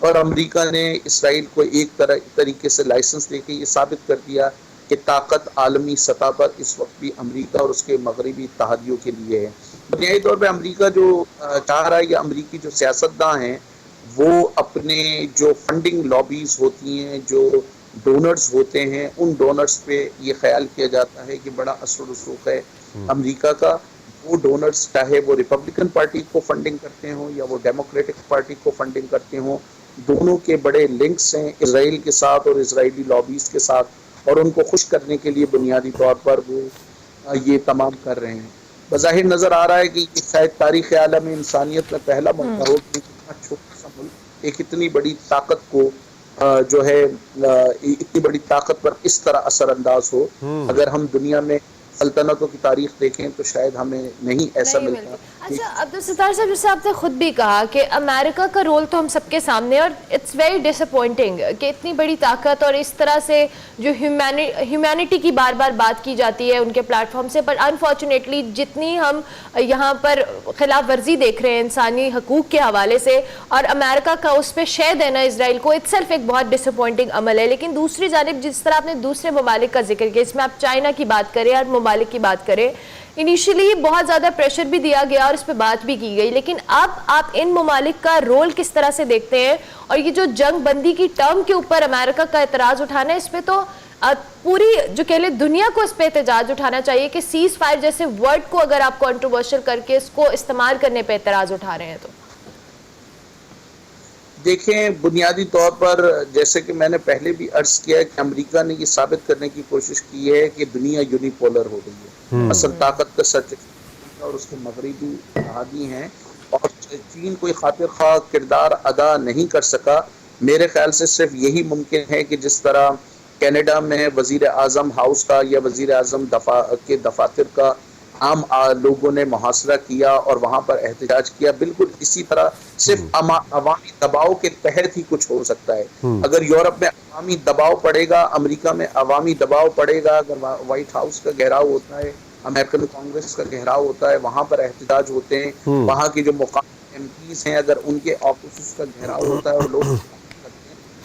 और अमेरिका ने इसराइल को एक तरीके से लाइसेंस देके ये साबित कर दिया कि ताकत आलमी सतह पर इस वक्त भी अमेरिका और उसके मगरबी इत्तेहादियों के लिए है। बुनियादी तौर पर अमेरिका जो चाह रहा है या अमेरिकी जो सियासतदान हैं वो अपने जो फंडिंग लॉबीज होती हैं, जो डोनर्स होते हैं, उन डोनर्स पे ये ख्याल किया जाता है कि बड़ा असर रसूख है अमेरिका का। वो डोनर्स चाहे वो रिपब्लिकन पार्टी को फंडिंग करते हों या वो डेमोक्रेटिक पार्टी को फंडिंग करते हों, दोनों के बड़े लिंक्स हैं इसराइल के साथ और इसराइली लॉबीज के साथ और उनको खुश करने के लिए बुनियादी तौर पर वो ये तमाम कर रहे हैं। बज़ाहिर नज़र आ रहा है कि शायद तारीख़ आलम इंसानियत में पहला मौका हो कि इतना छोटा सा मुल्क एक इतनी बड़ी ताकत को जो है इतनी बड़ी ताकत पर इस तरह असरअंदाज हो। अगर हम दुनिया में सल्तनतों की तारीख देखें तो शायद हमें नहीं ऐसा मिलता।
अच्छा अब्दुल सत्तार साहब, जैसे आपने खुद भी कहा कि अमेरिका का रोल तो हम सबके सामने और इट्स वेरी डिसअपॉइंटिंग कि इतनी बड़ी ताकत और इस तरह से जो ह्यूमैनिटी की बार बार बात की जाती है उनके प्लेटफॉर्म से, पर अनफॉर्चुनेटली जितनी हम यहाँ पर खिलाफ वर्जी देख रहे हैं इंसानी हकूक़ के हवाले से और अमेरिका का उस पर शय देना इसराइल को इट्सेल्फ एक बहुत डिसअपॉइंटिंग अमल है। लेकिन दूसरी जानिब जिस तरह आपने दूसरे ममालिक का जिक्र किया, इसमें आप चाइना की बात करें और ममालिक की बात करें, इनिशियली बहुत ज़्यादा प्रेशर भी दिया गया और इस पर बात भी की गई, लेकिन अब आप इन ममालिक का रोल किस तरह से देखते हैं? और ये जो जंग बंदी की टर्म के ऊपर अमेरिका का एतराज़ उठाना है, इस पर तो पूरी जो कह ले दुनिया को इस पर एहतजाज उठाना चाहिए कि सीज फायर जैसे वर्ड को अगर आप कंट्रोवर्शियल करके इसको इस्तेमाल करने पर एतराज़ उठा रहे हैं तो।
देखें, बुनियादी तौर पर जैसे कि मैंने पहले भी अर्ज किया है कि अमेरिका ने ये साबित करने की कोशिश की है कि दुनिया यूनिपोलर हो गई है। असल ताकत का सच और उसके मगरबी हादी हैं, और चीन कोई खातिर खा किरदार अदा नहीं कर सका। मेरे ख्याल से सिर्फ यही मुमकिन है कि जिस तरह कनाडा में वजीर आजम हाउस का या वजीर आजम के दफातर का आम लोगों ने मुहासरा किया और वहां पर एहतजाज किया, बिल्कुल इसी तरह सिर्फ अवामी दबाव के तहत ही कुछ हो सकता है। अगर यूरोप में अवामी दबाव पड़ेगा, अमेरिका में अवामी दबाव पड़ेगा, अगर व्हाइट हाउस का घेराव होता है, अमेरिकन कांग्रेस का घेराव होता है, वहां पर एहतजाज होते हैं, वहां के जो मुकामी एमपीज हैं अगर उनके ऑफिस का घेराव होता है और लोग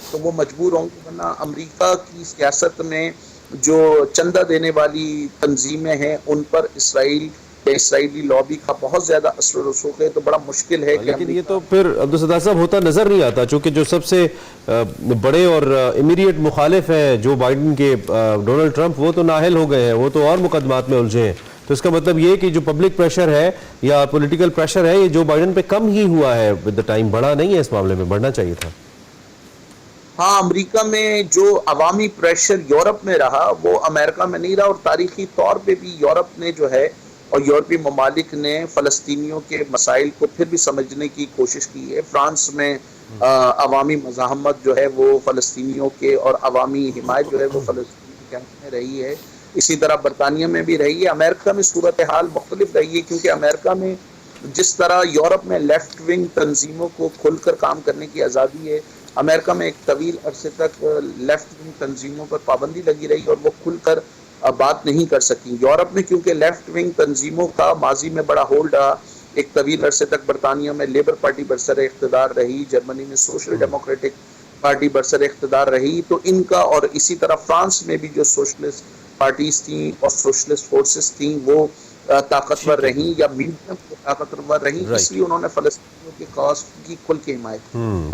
तो वो मजबूर होंगे। वरना अमेरिका की सियासत में जो चंदा देने वाली तंजीमें हैं उन पर इसराइली लॉबी का बहुत ज्यादा असर रसूख है, तो बड़ा मुश्किल है।
लेकिन ये तो फिर अब्दुल सत्तार साहब होता नजर नहीं आता, चूंकि जो सबसे बड़े और इमीडिएट मुखालिफ हैं जो बाइडन के डोनाल्ड ट्रंप, वो तो नाहल हो गए हैं, वो तो और मुकदमात में उलझे हैं। तो इसका मतलब ये कि जो पब्लिक प्रेशर है या पॉलिटिकल प्रेशर है ये जो बाइडन पे कम ही हुआ है विद द टाइम, बढ़ा नहीं है इस मामले में, बढ़ना चाहिए था।
हाँ, अमेरिका में जो अवामी प्रेशर यूरोप में रहा वो अमेरिका में नहीं रहा, और तारीखी तौर पे भी यूरोप ने जो है और यूरोपीय ममालिक ने फ़लस्तीनियों के मसाइल को फिर भी समझने की कोशिश की है। फ्रांस में अवामी मज़ाहमत जो है वो फ़लस्तीनियों के और अवामी हिमायत जो है वो फ़लस्तीनी कैंप में रही है। इसी तरह बरतानिया में भी रही है। अमेरिका में सूरत हाल मुख्तलिफ रही है, क्योंकि अमेरिका में जिस तरह यूरोप में लेफ्ट विंग तंजीमों को खुलकर काम करने की आज़ादी है, अमेरिका में एक तवील अरसे तक लेफ्ट विंग तंजीमों पर पाबंदी लगी रही और वो खुलकर बात नहीं कर सकी। यूरोप में क्योंकि लेफ्ट विंग तंजीमों का माजी में बड़ा होल्ड रहा, एक तवील अरसे तक बरतानिया में लेबर पार्टी बरसर इख्तदार रही, जर्मनी में सोशल डेमोक्रेटिक पार्टी बरसर इख्तदार रही, तो इनका और इसी तरह फ्रांस में भी जो सोशलिस्ट पार्टीज थी और सोशलिस्ट फोर्सेस थी वो ताकतवर रही या मीडियम ताकतवर रही, इसलिए उन्होंने फलस्तीनियों के कॉज की खुल के हिमायत।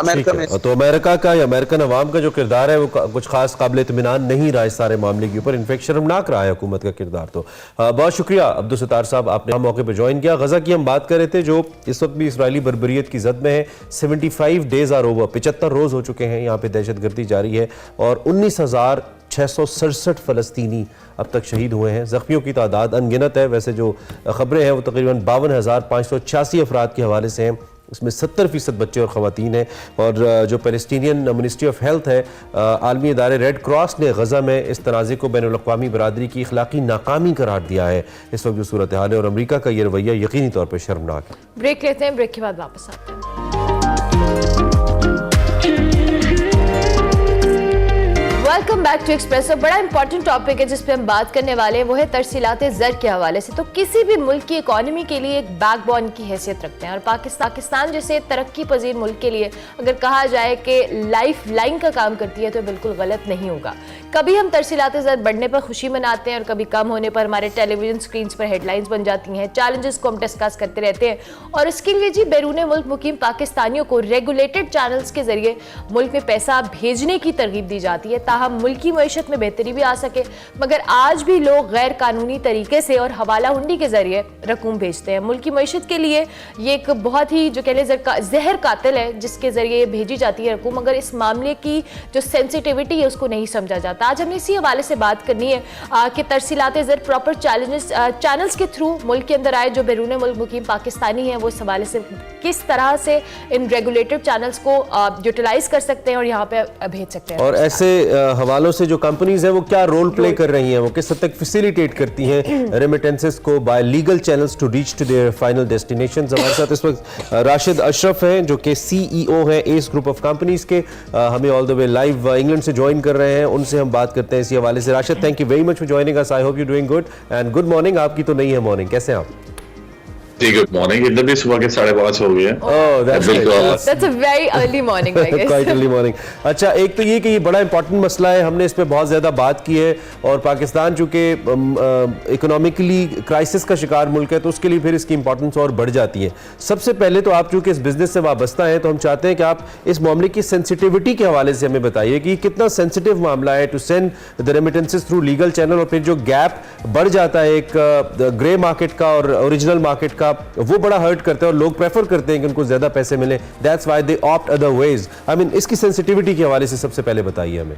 अमेरिका में
तो अमेरिका का या अमेरिकन अवाम का जो किरदार है वो कुछ खास काबिल इत्मीनान नहीं रहा इस सारे मामले के ऊपर, इनफेक्ट शर्मनाक रहा है हुकूमत का किरदार। तो बहुत शुक्रिया अब्दुल सत्तार साहब, आपने मौके पर ज्वाइन किया। गजा की हम बात कर रहे थे जो इस वक्त भी इसराइली बर्बरियत की जद में है। 75 डेज आर ओवर, 75 रोज हो चुके हैं यहाँ पे दहशतगर्दी जारी है और 19,667 फ़लस्तीनी अब तक शहीद हुए हैं। ज़ख्मियों की तादाद अनगिनत है। वैसे जो खबरें हैं वो तकरीबन 52,586 अफराद के हवाले से हैं, इसमें 70% बच्चे और ख़वातीन हैं। और जो पैलेस्टीनियन मिनिस्ट्री ऑफ हेल्थ है, आलमी इदारे रेड क्रॉस ने गजा में इस तनाज़े को बैनुल अक़वामी बरादरी की इखलाक़ी नाकामी करार दिया है। इस वक्त जो सूरत हाल है और अमरीका का ये रवैया यकीनी तौर पर शर्मनाक है।
ब्रेक लेते हैं, ब्रेक के बाद वापस आते हैं। Welcome back to Expresso. बड़ा इंपॉर्टेंट टॉपिक है जिस पे हम बात करने वाले हैं, वो है तरसीलात ज़र के हवाले से। तो किसी भी मुल्क की इकॉनमी के लिए एक बैकबोन की हैसियत रखते हैं और पाकिस्तान जैसे तरक्की पजीर मुल्क के लिए अगर कहा जाए कि लाइफ लाइन का काम करती है तो बिल्कुल गलत नहीं होगा। कभी हम तरसीलात ज़र बढ़ने पर खुशी मनाते हैं और कभी कम होने पर हमारे टेलीविजन स्क्रीन पर हेडलाइंस बन जाती हैं। चैलेंजेस को हम डिस्कस करते रहते हैं और इसके लिए जी बैरून मुल्क मुकीम पाकिस्तानियों को रेगुलेटेड चैनल्स के जरिए मुल्क में पैसा भेजने की तरगीब दी जाती है ताहम मुल्की मईशत में बेहतरी भी आ सके। मगर आज भी लोग गैर कानूनी तरीके से और हवाला हुंडी के जरिए रकूम भेजते हैं। मुल्की मईशत के लिए ये एक बहुत ही जो कह ले जहर कातिल है जिसके जरिए भेजी जाती है रकूम, मगर इस मामले की जो सेंसिटिविटी है उसको नहीं समझा जाता। आज हमने इसी हवाले से बात करनी है कि तरसीलात ज़र प्रॉपर चैनल्स के थ्रू मुल्क के अंदर आए जो बैरून मुल्क मुकीम पाकिस्तानी हैं, वो इस हवाले से किस तरह से इन रेगुलेटेड चैनल्स को यूटिलाइज कर सकते हैं और यहाँ पे भेज सकते हैं।
और ऐसे हवालों से जो कंपनीज हैं वो क्या रोल प्ले कर रही हैं, वो किस हद तक फैसिलिटेट करती हैं रेमिटेंसेस को by legal channels to reach to their final destinations. हमारे साथ इस वक्त राशिद अशरफ हैं जो कि CEO हैं एस ग्रुप ऑफ कंपनीज के, हमें all the way live England से ज्वाइन कर रहे हैं। उनसे हम बात करते हैं इसी हवाले से। Rashid, thank you very much for joining us. I hope you doing good and good morning. आपकी तो नहीं है मॉर्निंग, कैसे हैं आप?
जी गुड मॉर्निंग। इधर भी सुबह के 5:30 हो गए हैं।
Oh, that's great.
That's a very early morning, I guess.
Quite early morning. अच्छा, एक तो ये कि ये बड़ा इंपॉर्टेंट मसला है, हमने इस पे बहुत ज़्यादा बात की है, और पाकिस्तान चूँकि इकोनॉमिकली क्राइसिस का शिकार मुल्क है तो उसके लिए फिर इसकी इंपॉर्टेंस और बढ़ जाती है। सबसे पहले तो आप चूँकि इस बिजनेस से वाबस्ता हैं तो हम चाहते हैं कि आप इस मामले की सेंसिटिविटी के हवाले से हमें बताइए कि कितना सेंसिटिव मामला है to send the remittances through legal channel, और फिर जो गैप बढ़ जाता है एक ग्रे मार्केट का और ओरिजिनल मार्केट का, वो बड़ा हर्ट करता है और लोग प्रेफर करते हैं कि उनको ज्यादा पैसे मिले। That's why they opt other ways. I mean, इसकी सेंसिटिविटी के हवाले से सबसे पहले बताइए हमें।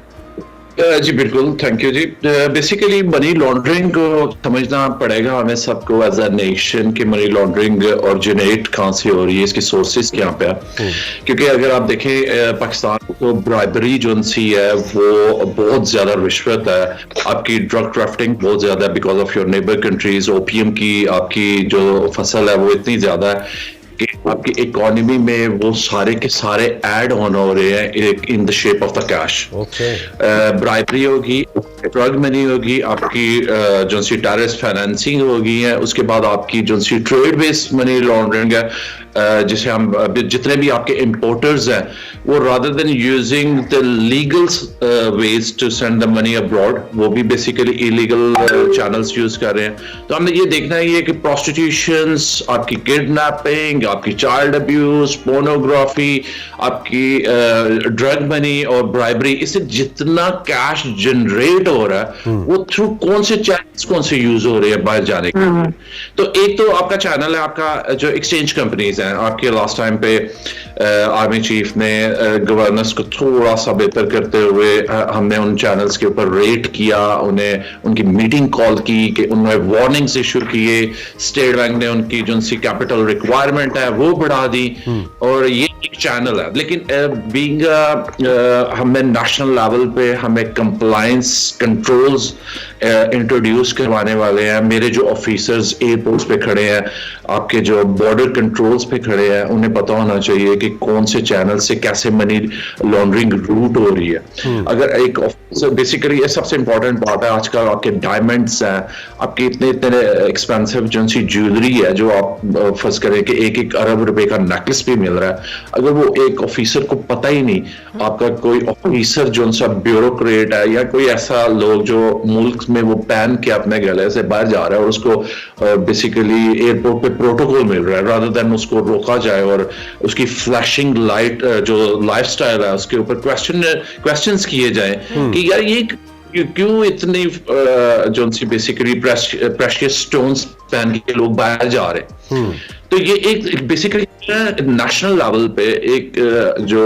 जी बिल्कुल, थैंक यू जी। बेसिकली मनी लॉन्ड्रिंग को समझना पड़ेगा हमें सबको एज अ नेशन कि मनी लॉन्ड्रिंग ओरिजिनेट कहाँ से हो रही है, इसकी सोर्सेज क्या पे है। क्योंकि अगर आप देखें पाकिस्तान तो ब्राइबरी जो सी है वो बहुत ज्यादा रिश्वत है, आपकी ड्रग ट्रैफिकिंग बहुत ज्यादा है because of your neighbour countries. OPM की आपकी जो फसल है वो इतनी ज्यादा है कि आपकी इकोनॉमी में वो सारे के सारे ऐड ऑन हो रहे हैं in the shape of the cash. Bribery होगी, ड्रग मनी होगी, आपकी जो सी टेररिस्ट फाइनेंसिंग होगी है, उसके बाद आपकी जो सी ट्रेड बेस्ड मनी लॉन्ड्रिंग है, जिसे हम जितने भी आपके इंपोर्टर्स हैं वो rather than using the legal ways to send the money abroad, वो भी बेसिकली इलीगल चैनल्स यूज कर रहे हैं। तो हमें ये देखना है कि प्रोस्टिट्यूशंस, आपकी किडनैपिंग, आपकी चाइल्ड अब्यूज, पोर्नोग्राफी, आपकी ड्रग मनी और ब्राइबरी, इससे जितना कैश जनरेट हो रहा है वो थ्रू कौन से चैनल्स कौन से यूज हो रहे हैं बाहर जाने के। तो एक तो आपका चैनल है आपका जो एक्सचेंज कंपनीज हैं। आपके लास्ट टाइम पे आर्मी चीफ ने गवर्नेंस को थोड़ा सा बेहतर करते हुए हमने उन चैनल्स के ऊपर रेट किया, उन्हें उनकी मीटिंग कॉल की कि उन्होंने वार्निंग्स इशू किए। स्टेट बैंक ने उनकी जो सी कैपिटल रिक्वायरमेंट है वो बढ़ा दी, और ये एक चैनल है। लेकिन बीइंग हमें नेशनल लेवल पे हमें कंप्लायंस कंट्रोल्स इंट्रोड्यूस करवाने वाले हैं। मेरे जो ऑफिसर्स एयरपोर्ट्स पे खड़े हैं, आपके जो बॉर्डर कंट्रोल्स पे खड़े हैं, उन्हें पता होना चाहिए कि कौन से चैनल से कैसे मनी लॉन्ड्रिंग रूट हो रही है। अगर एक ऑफिसर, बेसिकली ये सबसे इंपॉर्टेंट बात है, आजकल आपके डायमंड्स हैं, आपके इतने इतने एक्सपेंसिव जो सी ज्वेलरी है, जो आप फर्ज करें कि 1-1 अरब रुपए का नेकलेस भी मिल रहा है, अगर वो एक ऑफिसर को पता ही नहीं, आपका कोई ऑफिसर जो सा ब्यूरोक्रेट है या कोई ऐसा लोग जो मुल्क में वो पहन के अपने गले से बाहर जा रहा है और उसको बेसिकली एयरपोर्ट पे प्रोटोकॉल मिल रहा है, रादर देन उसको रोका जाए और उसकी फ्लैशिंग लाइट जो लाइफस्टाइल है उसके ऊपर क्वेश्चंस किए जाए कि यार ये क्यों इतनी जो सी बेसिकली प्रेशियस स्टोन्स पहन के लोग बाहर जा रहे हैं। तो ये एक बेसिकली नेशनल लेवल पे एक जो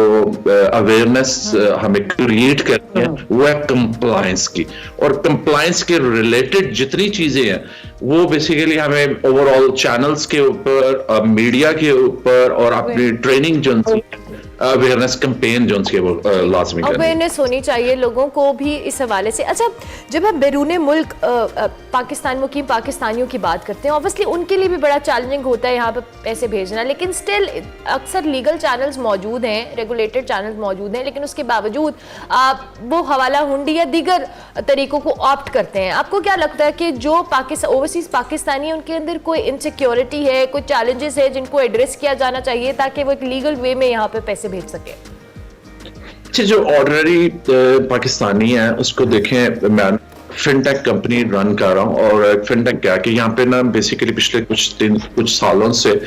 अवेयरनेस हमें क्रिएट करनी है वो है कंप्लायंस की, और कंप्लायंस के रिलेटेड जितनी चीजें हैं वो बेसिकली हमें ओवरऑल चैनल्स के ऊपर, मीडिया के ऊपर और अपनी ट्रेनिंग जो अवेयरनेस कैंपेन जो के वो लाजमी
अवेयरनेस होनी चाहिए लोगों को भी इस हवाले से। अच्छा, जब हम बैरून मुल्क पाकिस्तान मुकीम पाकिस्तानियों की बात करते हैं, ऑब्वियसली उनके लिए भी बड़ा चैलेंजिंग होता है यहाँ पे पैसे भेजना, लेकिन स्टिल अक्सर लीगल चैनल्स मौजूद हैं, रेगुलेटेड चैनल्स मौजूद हैं, लेकिन उसके बावजूद वो हवाला हुंडी या दीगर तरीकों को ऑप्ट करते हैं। आपको क्या लगता है कि जो ओवरसीज पाकिस्तानी है उनके अंदर कोई इनसिक्योरिटी है, कोई चैलेंजेस है जिनको एड्रेस किया जाना चाहिए ताकि वो एक लीगल वे में यहाँ पे पैसे भेज सके?
अच्छा, जो ऑर्डिनरी पाकिस्तानी है उसको देखें, मैं फिनटेक कंपनी रन कर रहा हूँ, और फिनटेक क्या कि यहाँ पे ना बेसिकली पिछले कुछ सालों से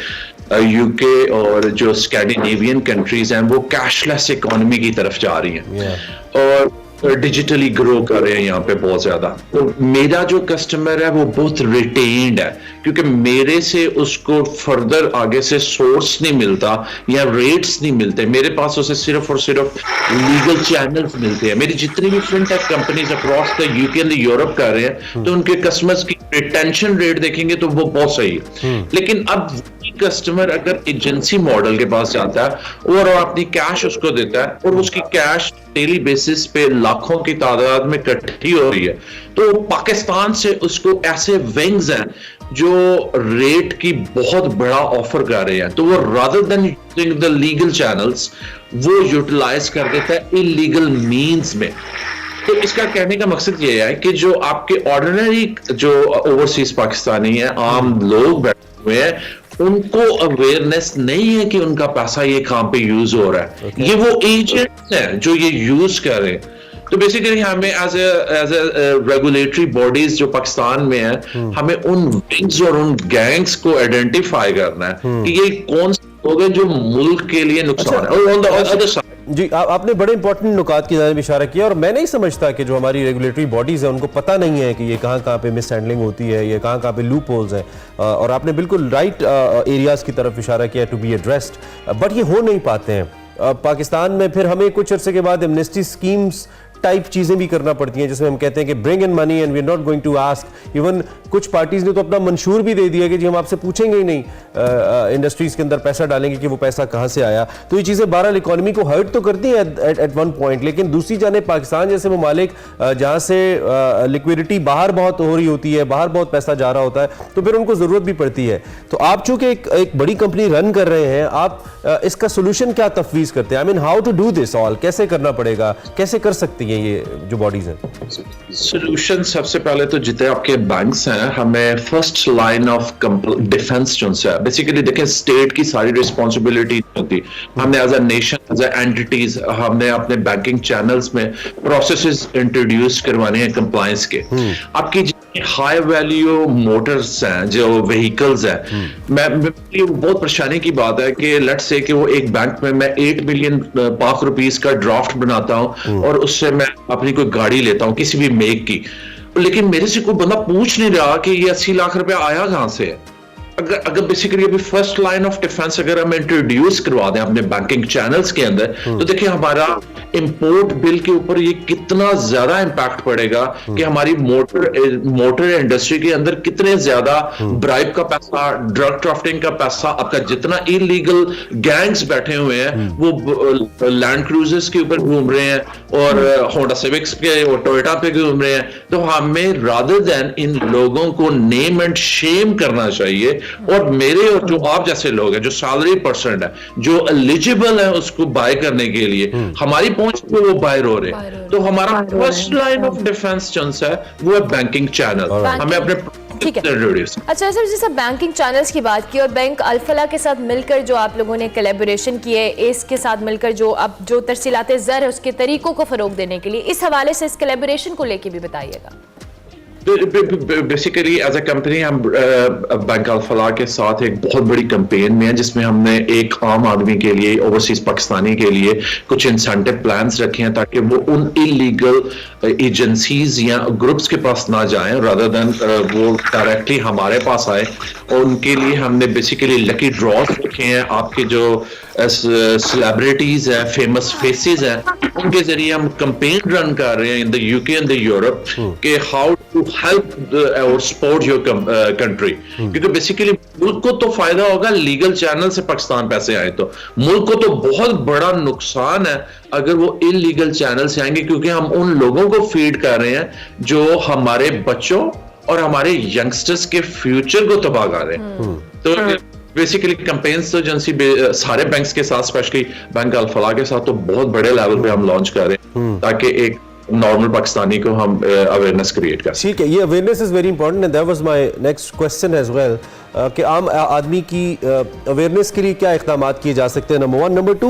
यूके और जो स्कैंडिनेवियन कंट्रीज हैं वो कैशलेस इकोनॉमी की तरफ जा रही हैं और डिजिटली ग्रो कर रहे हैं यहाँ पे बहुत ज्यादा। तो मेरा जो कस्टमर है वो बहुत रिटेन्ड है, क्योंकि मेरे से उसको फर्दर आगे से सोर्स नहीं मिलता या रेट्स नहीं मिलते, मेरे पास उसे सिर्फ और सिर्फ लीगल चैनल्स मिलते हैं। मेरी जितनी भी fintech companies across the UK and Europe कर रहे हैं तो उनके कस्टमर्स की रिटेंशन रेट देखेंगे तो वो बहुत सही है। लेकिन अब कस्टमर अगर एजेंसी मॉडल के पास जाता है और अपनी कैश उसको देता है और उसकी कैश डेली बेसिस पे लाखों की तादाद में इकट्ठी हो रही है, तो पाकिस्तान से उसको ऐसे विंग्स हैं जो रेट की बहुत बड़ा ऑफर कर रहे हैं, तो वो rather than using the legal channels वो यूटिलाइज कर देता है इलीगल मीन्स में। तो इसका कहने का मकसद ये है कि जो आपके ऑर्डिनरी जो ओवरसीज पाकिस्तानी है, आम लोग बैठे हुए हैं, उनको अवेयरनेस नहीं है कि उनका पैसा ये कहां पे यूज हो रहा है। ये वो एजेंट्स हैं जो ये यूज कर रहे हैं। तो बेसिकली हमें एज ए रेगुलेटरी बॉडीज जो पाकिस्तान में है, हमें उन विंग्स और उन गैंग्स को आइडेंटिफाई करना है कि ये कौन से लोग हैं जो मुल्क के लिए नुकसान है। और ऑन द अदर साइड
जी, आपने बड़े इंपॉर्टेंट नुकात की जानिब इशारा किया, और मैं नहीं समझता कि जो हमारी रेगुलेटरी बॉडीज़ हैं उनको पता नहीं है कि ये कहाँ पे मिस हैंडलिंग होती है, ये कहाँ पे लूप होल्स हैं, और आपने बिल्कुल राइट एरियाज़ की तरफ इशारा किया टू बी एड्रेस्ड, बट ये हो नहीं पाते हैं पाकिस्तान में। फिर हमें कुछ अर्से के बाद एमनेस्टी स्कीम्स टाइप चीज़ें भी करना पड़ती हैं, जिसमें हम कहते हैं कि bring in money and we are not going to ask. Even कुछ पार्टीज ने तो अपना मंशूर भी दे दिया कि जी हम आपसे पूछेंगे ही नहीं, इंडस्ट्रीज के अंदर पैसा डालेंगे कि वो पैसा कहाँ से आया। तो ये चीज़ें बहरहाल इकोनॉमी को हर्ट तो करती हैं एट वन पॉइंट, लेकिन दूसरी जाने पाकिस्तान जैसे ममालिक जहाँ से लिक्विडिटी बाहर बहुत हो रही होती है, बाहर बहुत पैसा जा रहा होता है, तो फिर उनको ज़रूरत भी पड़ती है। तो आप चूँकि एक बड़ी कंपनी रन कर रहे हैं, आप इसका सोल्यूशन क्या तफवीज़ करते हैं? I mean how to do this all, कैसे करना पड़ेगा, कैसे कर सकती हैं ये जो बॉडीज हैं?
सोल्यूशन सबसे पहले तो जितने आपके बैंक्स हैं, हमें फर्स्ट लाइन ऑफ डिफेंस जो है, बेसिकली देखें स्टेट की सारी रिस्पॉन्सिबिलिटी होती, हमने as a nation, as a entities, हमने अपने बैंकिंग चैनल्स में प्रोसेसेस इंट्रोड्यूस करवाने हैं कंप्लायंस के। आपकी हाई वैल्यू मोटर्स हैं, जो व्हीकल्स हैं, मैं ये बहुत परेशानी की बात है कि लेट्स से कि वो एक बैंक में मैं 8 मिलियन पाक रुपीस का ड्राफ्ट बनाता हूं और उससे मैं अपनी कोई गाड़ी लेता हूं किसी भी मेक की, लेकिन मेरे से कोई बंदा पूछ नहीं रहा कि ये 80 लाख रुपए आया कहां से है। अगर बेसिकली अभी फर्स्ट लाइन ऑफ डिफेंस अगर हम इंट्रोड्यूस करवा दें अपने बैंकिंग चैनल्स के अंदर, तो देखिए हमारा इंपोर्ट बिल के ऊपर ये कितना ज्यादा इंपैक्ट पड़ेगा कि हमारी मोटर इंडस्ट्री के अंदर कितने ज्यादा ब्राइब का पैसा, ड्रग ट्रैफिकिंग का पैसा, आपका जितना इलीगल गैंग्स बैठे हुए हैं वो लैंड क्रूजर्स के ऊपर घूम रहे हैं और होंडा सिविक्स पे और टोयोटा पे घूम रहे हैं। तो हमें रादर देन इन लोगों को नेम एंड शेम करना चाहिए, और मेरे और जो आप जैसे लोग हैं जो सैलरी पर्सन है, जो एलिजिबल है उसको बाय करने के लिए, हमारी पहुंच पे वो बायर हो रहे हैं। तो हमारा फर्स्ट लाइन ऑफ डिफेंस जो है वो है बैंकिंग चैनल। हमें अपने
ठीक है। अच्छा सर, जैसे बैंकिंग चैनल्स की बात की और बैंक अल-फलाह के साथ मिलकर जो आप लोगों ने कोलैबोरेशन की है, एस के साथ मिलकर जो अब जो तरसीलाते ज़र है उसके तरीकों को फरोग देने के लिए, इस हवाले से इस कोलैबोरेशन को लेके भी बताइएगा।
बेसिकली एज अ कंपनी हम बैंक अल-फलाह के साथ एक बहुत बड़ी कैंपेन में है, जिसमें हमने एक आम आदमी के लिए, ओवरसीज पाकिस्तानी के लिए कुछ इंसेंटिव प्लान्स रखे हैं ताकि वो उन इलीगल एजेंसीज या ग्रुप्स के पास ना जाएं, रादर देन वो डायरेक्टली हमारे पास आए। और उनके लिए हमने बेसिकली लकी ड्रॉज रखे हैं। आपके जो सेलिब्रिटीज हैं, फेमस फेसेस हैं, उनके जरिए हम कैंपेन रन कर रहे हैं in the UK and the Europe के हाउ टू हेल्प और सपोर्ट योर कंट्री, क्योंकि बेसिकली मुल्क को तो फायदा होगा लीगल चैनल से पाकिस्तान पैसे आए, तो मुल्क को तो बहुत बड़ा नुकसान है अगर वो इलीगल चैनल से आएंगे, क्योंकि हम उन लोगों को फीड कर रहे हैं जो हमारे बच्चों और हमारे यंगस्टर्स के फ्यूचर को तबाह कर रहे हैं। तो बेसिकली कैंपेन्स तो एजेंसी सारे बैंक्स के साथ, स्पेशली बैंक अल-फलाह के साथ तो बहुत बड़े लेवल पे हम लॉन्च कर रहे हैं ताकि एक नॉर्मल पाकिस्तानी को हम अवेयरनेस क्रिएट कर।
ठीक है, ये awareness is very important and that was my next question as well कि आम आदमी की अवेयरनेस के लिए क्या इक़दाम किए जा सकते हैं, नंबर 1। नंबर 2,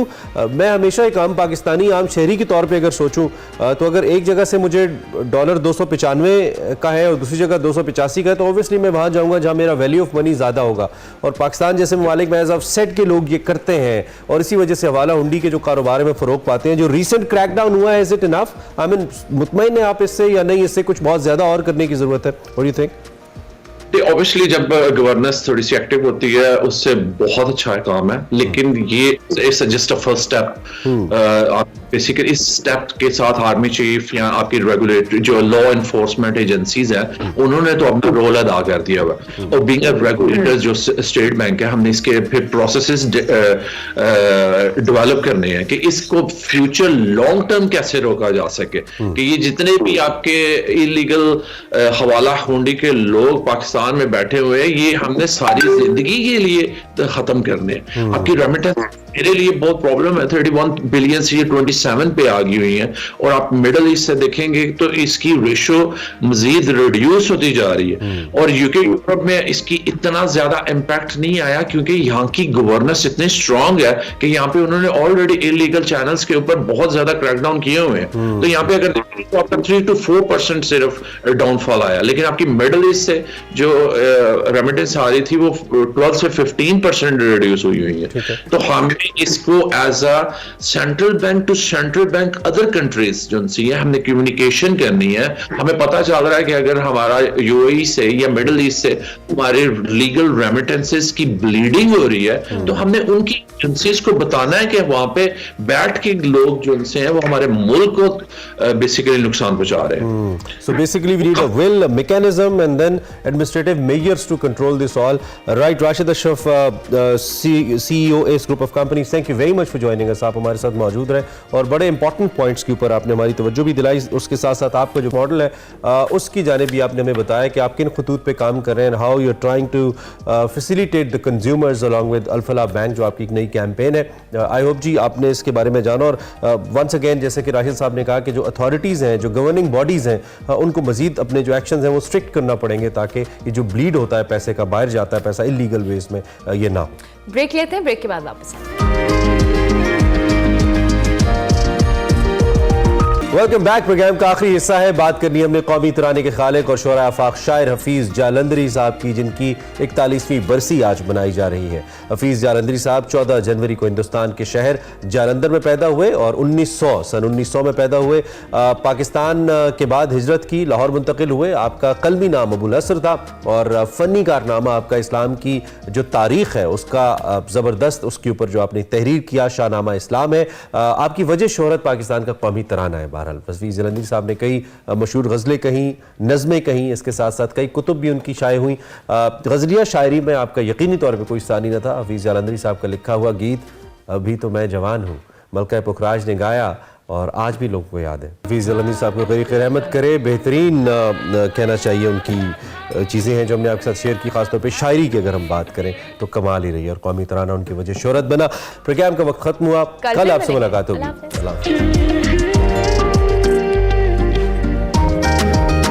मैं हमेशा एक आम पाकिस्तानी, आम शहरी के तौर पे अगर सोचूं तो अगर एक जगह से मुझे डॉलर 295 का है और दूसरी जगह 285 का है, तो ऑब्वियसली मैं वहाँ जाऊँगा जहाँ मेरा वैल्यू ऑफ मनी ज़्यादा होगा। और पाकिस्तान जैसे ममालिक में एज ऑफ सेट के लोग ये करते हैं और इसी वजह से हवाला हुंडी के जो कारोबार में फ़रोग पाते हैं। जो रिसेंट क्रैकडाउन हुआ है, is it enough? I mean मुतमईन है आप इससे या नहीं, इससे कुछ बहुत ज़्यादा और करने की ज़रूरत है? What do you think?
Obviously जब गवर्नेंस थोड़ी सी एक्टिव होती है उससे बहुत अच्छा काम है, लेकिन ये it's just a first step. आप बेसिकली इस स्टेप के साथ आर्मी चीफ या आपकी रेगुलेटरी जो लॉ एनफोर्समेंट एजेंसीज हैं उन्होंने तो अपना रोल अदा कर दिया हुआ, और बीइंग अ रेगुलेटर जो स्टेट बैंक है, हमने इसके फिर प्रोसेसेस डेवलप करने हैं कि इसको फ्यूचर लॉन्ग टर्म कैसे रोका जा सके, कि ये जितने भी आपके इलीगल हवाला हुंडी के लोग पाकिस्तान पाकिस्तान में बैठे हुए हैं, ये हमने सारी जिंदगी के लिए खत्म करने हैं। आपकी रेमिटेंस मेरे लिए बहुत प्रॉब्लम है। 31 बिलियन से ये 27 पे आ गई हुई है, और आप मिडल ईस्ट से देखेंगे तो इसकी रेशो मजीद रिड्यूस होती जा रही है। और यूके यूरोप में इसकी इतना ज्यादा इम्पैक्ट नहीं आया, क्योंकि यहाँ की गवर्नेंस इतनी स्ट्रांग है कि यहाँ पे उन्होंने ऑलरेडी इलीगल चैनल्स के ऊपर बहुत ज्यादा क्रैकडाउन किए हुए हैं। तो यहाँ पे अगर तो आपका 3 to 4% सिर्फ डाउनफॉल आया, लेकिन आपकी मिडल ईस्ट से जो रेमिटेंस आ रही थी वो 12 से 15% रिड्यूस हुई है। तो हमें इसको as a central bank to central bank other countries जो है हमने कम्युनिकेशन करनी है। हमें पता चल रहा है कि अगर हमारा यूएई से या मिडिल ईस्ट से हमारे लीगल रेमिटेंसेस की ब्लीडिंग हो रही है, तो हमने उनकी एजेंसीज को बताना है कि वहां पे बैठ के लोग जो हैं वो हमारे मुल्क को बेसिकली नुकसान पहुंचा रहे हैं।
So basically we need a will, a mechanism and then administrative measures to control this all. Right, Rashid Ashraf, CEO ACE Group of Companies, thank you very much for joining us. आप हमारे साथ मौजूद रहे और बड़े इंपॉर्टेंट पॉइंट्स के ऊपर आपने हमारी तवज्जो भी दिलाई। उसके साथ साथ आपका जो मॉडल है उसकी जानिब भी आपने हमें बताया कि आप किन खतूत पे काम कर रहे हैं, how you are trying to facilitate the consumers along with Al Falah bank, जो आपकी एक नई कैंपेन है। आई होप जी आपने इसके बारे में जाना, और वंस अगेन जैसे कि राशिद साहब ने कहा कि जो अथॉरिटीज़ हैं, जो गवर्निंग बॉडीज़ हैं, उनको मजीद अपने जो एक्शंस हैं वो स्ट्रिक्ट करना पड़ेंगे, ताकि ये जो ब्लीड होता है पैसे का, बाहर जाता है पैसा इलीगल वेज में, ये ना।
ब्रेक लेते हैं, ब्रेक के बाद वापस आते हैं।
Welcome back. प्रोग्राम का आखिरी हिस्सा है, बात करनी है हमने कौमी तराने के खालिक और शोरा आफाक शायर हफीज़ जालंधरी साहब की, जिनकी 41वीं बरसी आज मनाई जा रही है। हफीज़ जालंधरी साहब 14 जनवरी को हिंदुस्तान के शहर जालंधर में पैदा हुए और सन 1900 में पैदा हुए। पाकिस्तान के बाद हिजरत की, लाहौर मुंतकिल हुए। आपका कलमी नाम अबुल असर था और फ़नी कारनामा आपका इस्लाम की जो तारीख़ है उसका ज़बरदस्त, उसके ऊपर जो आपने तहरीर किया शाहनामा इस्लाम है। आपकी वजह शोहरत पाकिस्तान का कौमी तराना है। हफीज़ जालंधरी साहब ने कई मशहूर गज़लें कहीं, नज़में कहीं, इसके साथ साथ कई कुतुब भी उनकी शाये हुई। गज़लिया शायरी में आपका यकीनी तौर पे कोई सानी न था। हफीज़ जालंधरी साहब का लिखा हुआ गीत अभी तो मैं जवान हूँ मलका पुखराज ने गाया और आज भी लोगों को याद है। हफीज़ जालंधरी साहब को ग़रीक़ रहमत करे। बेहतरीन कहना चाहिए उनकी चीज़ें हैं जो हमने आपके साथ शेयर की, खासतौर पे शायरी की अगर हम बात करें तो कमाल ही रही है और कौमी तराना उनकी वजह शोहरत बना। प्रोग्राम का वक्त ख़त्म हुआ, कल आपसे मुलाकात होगी।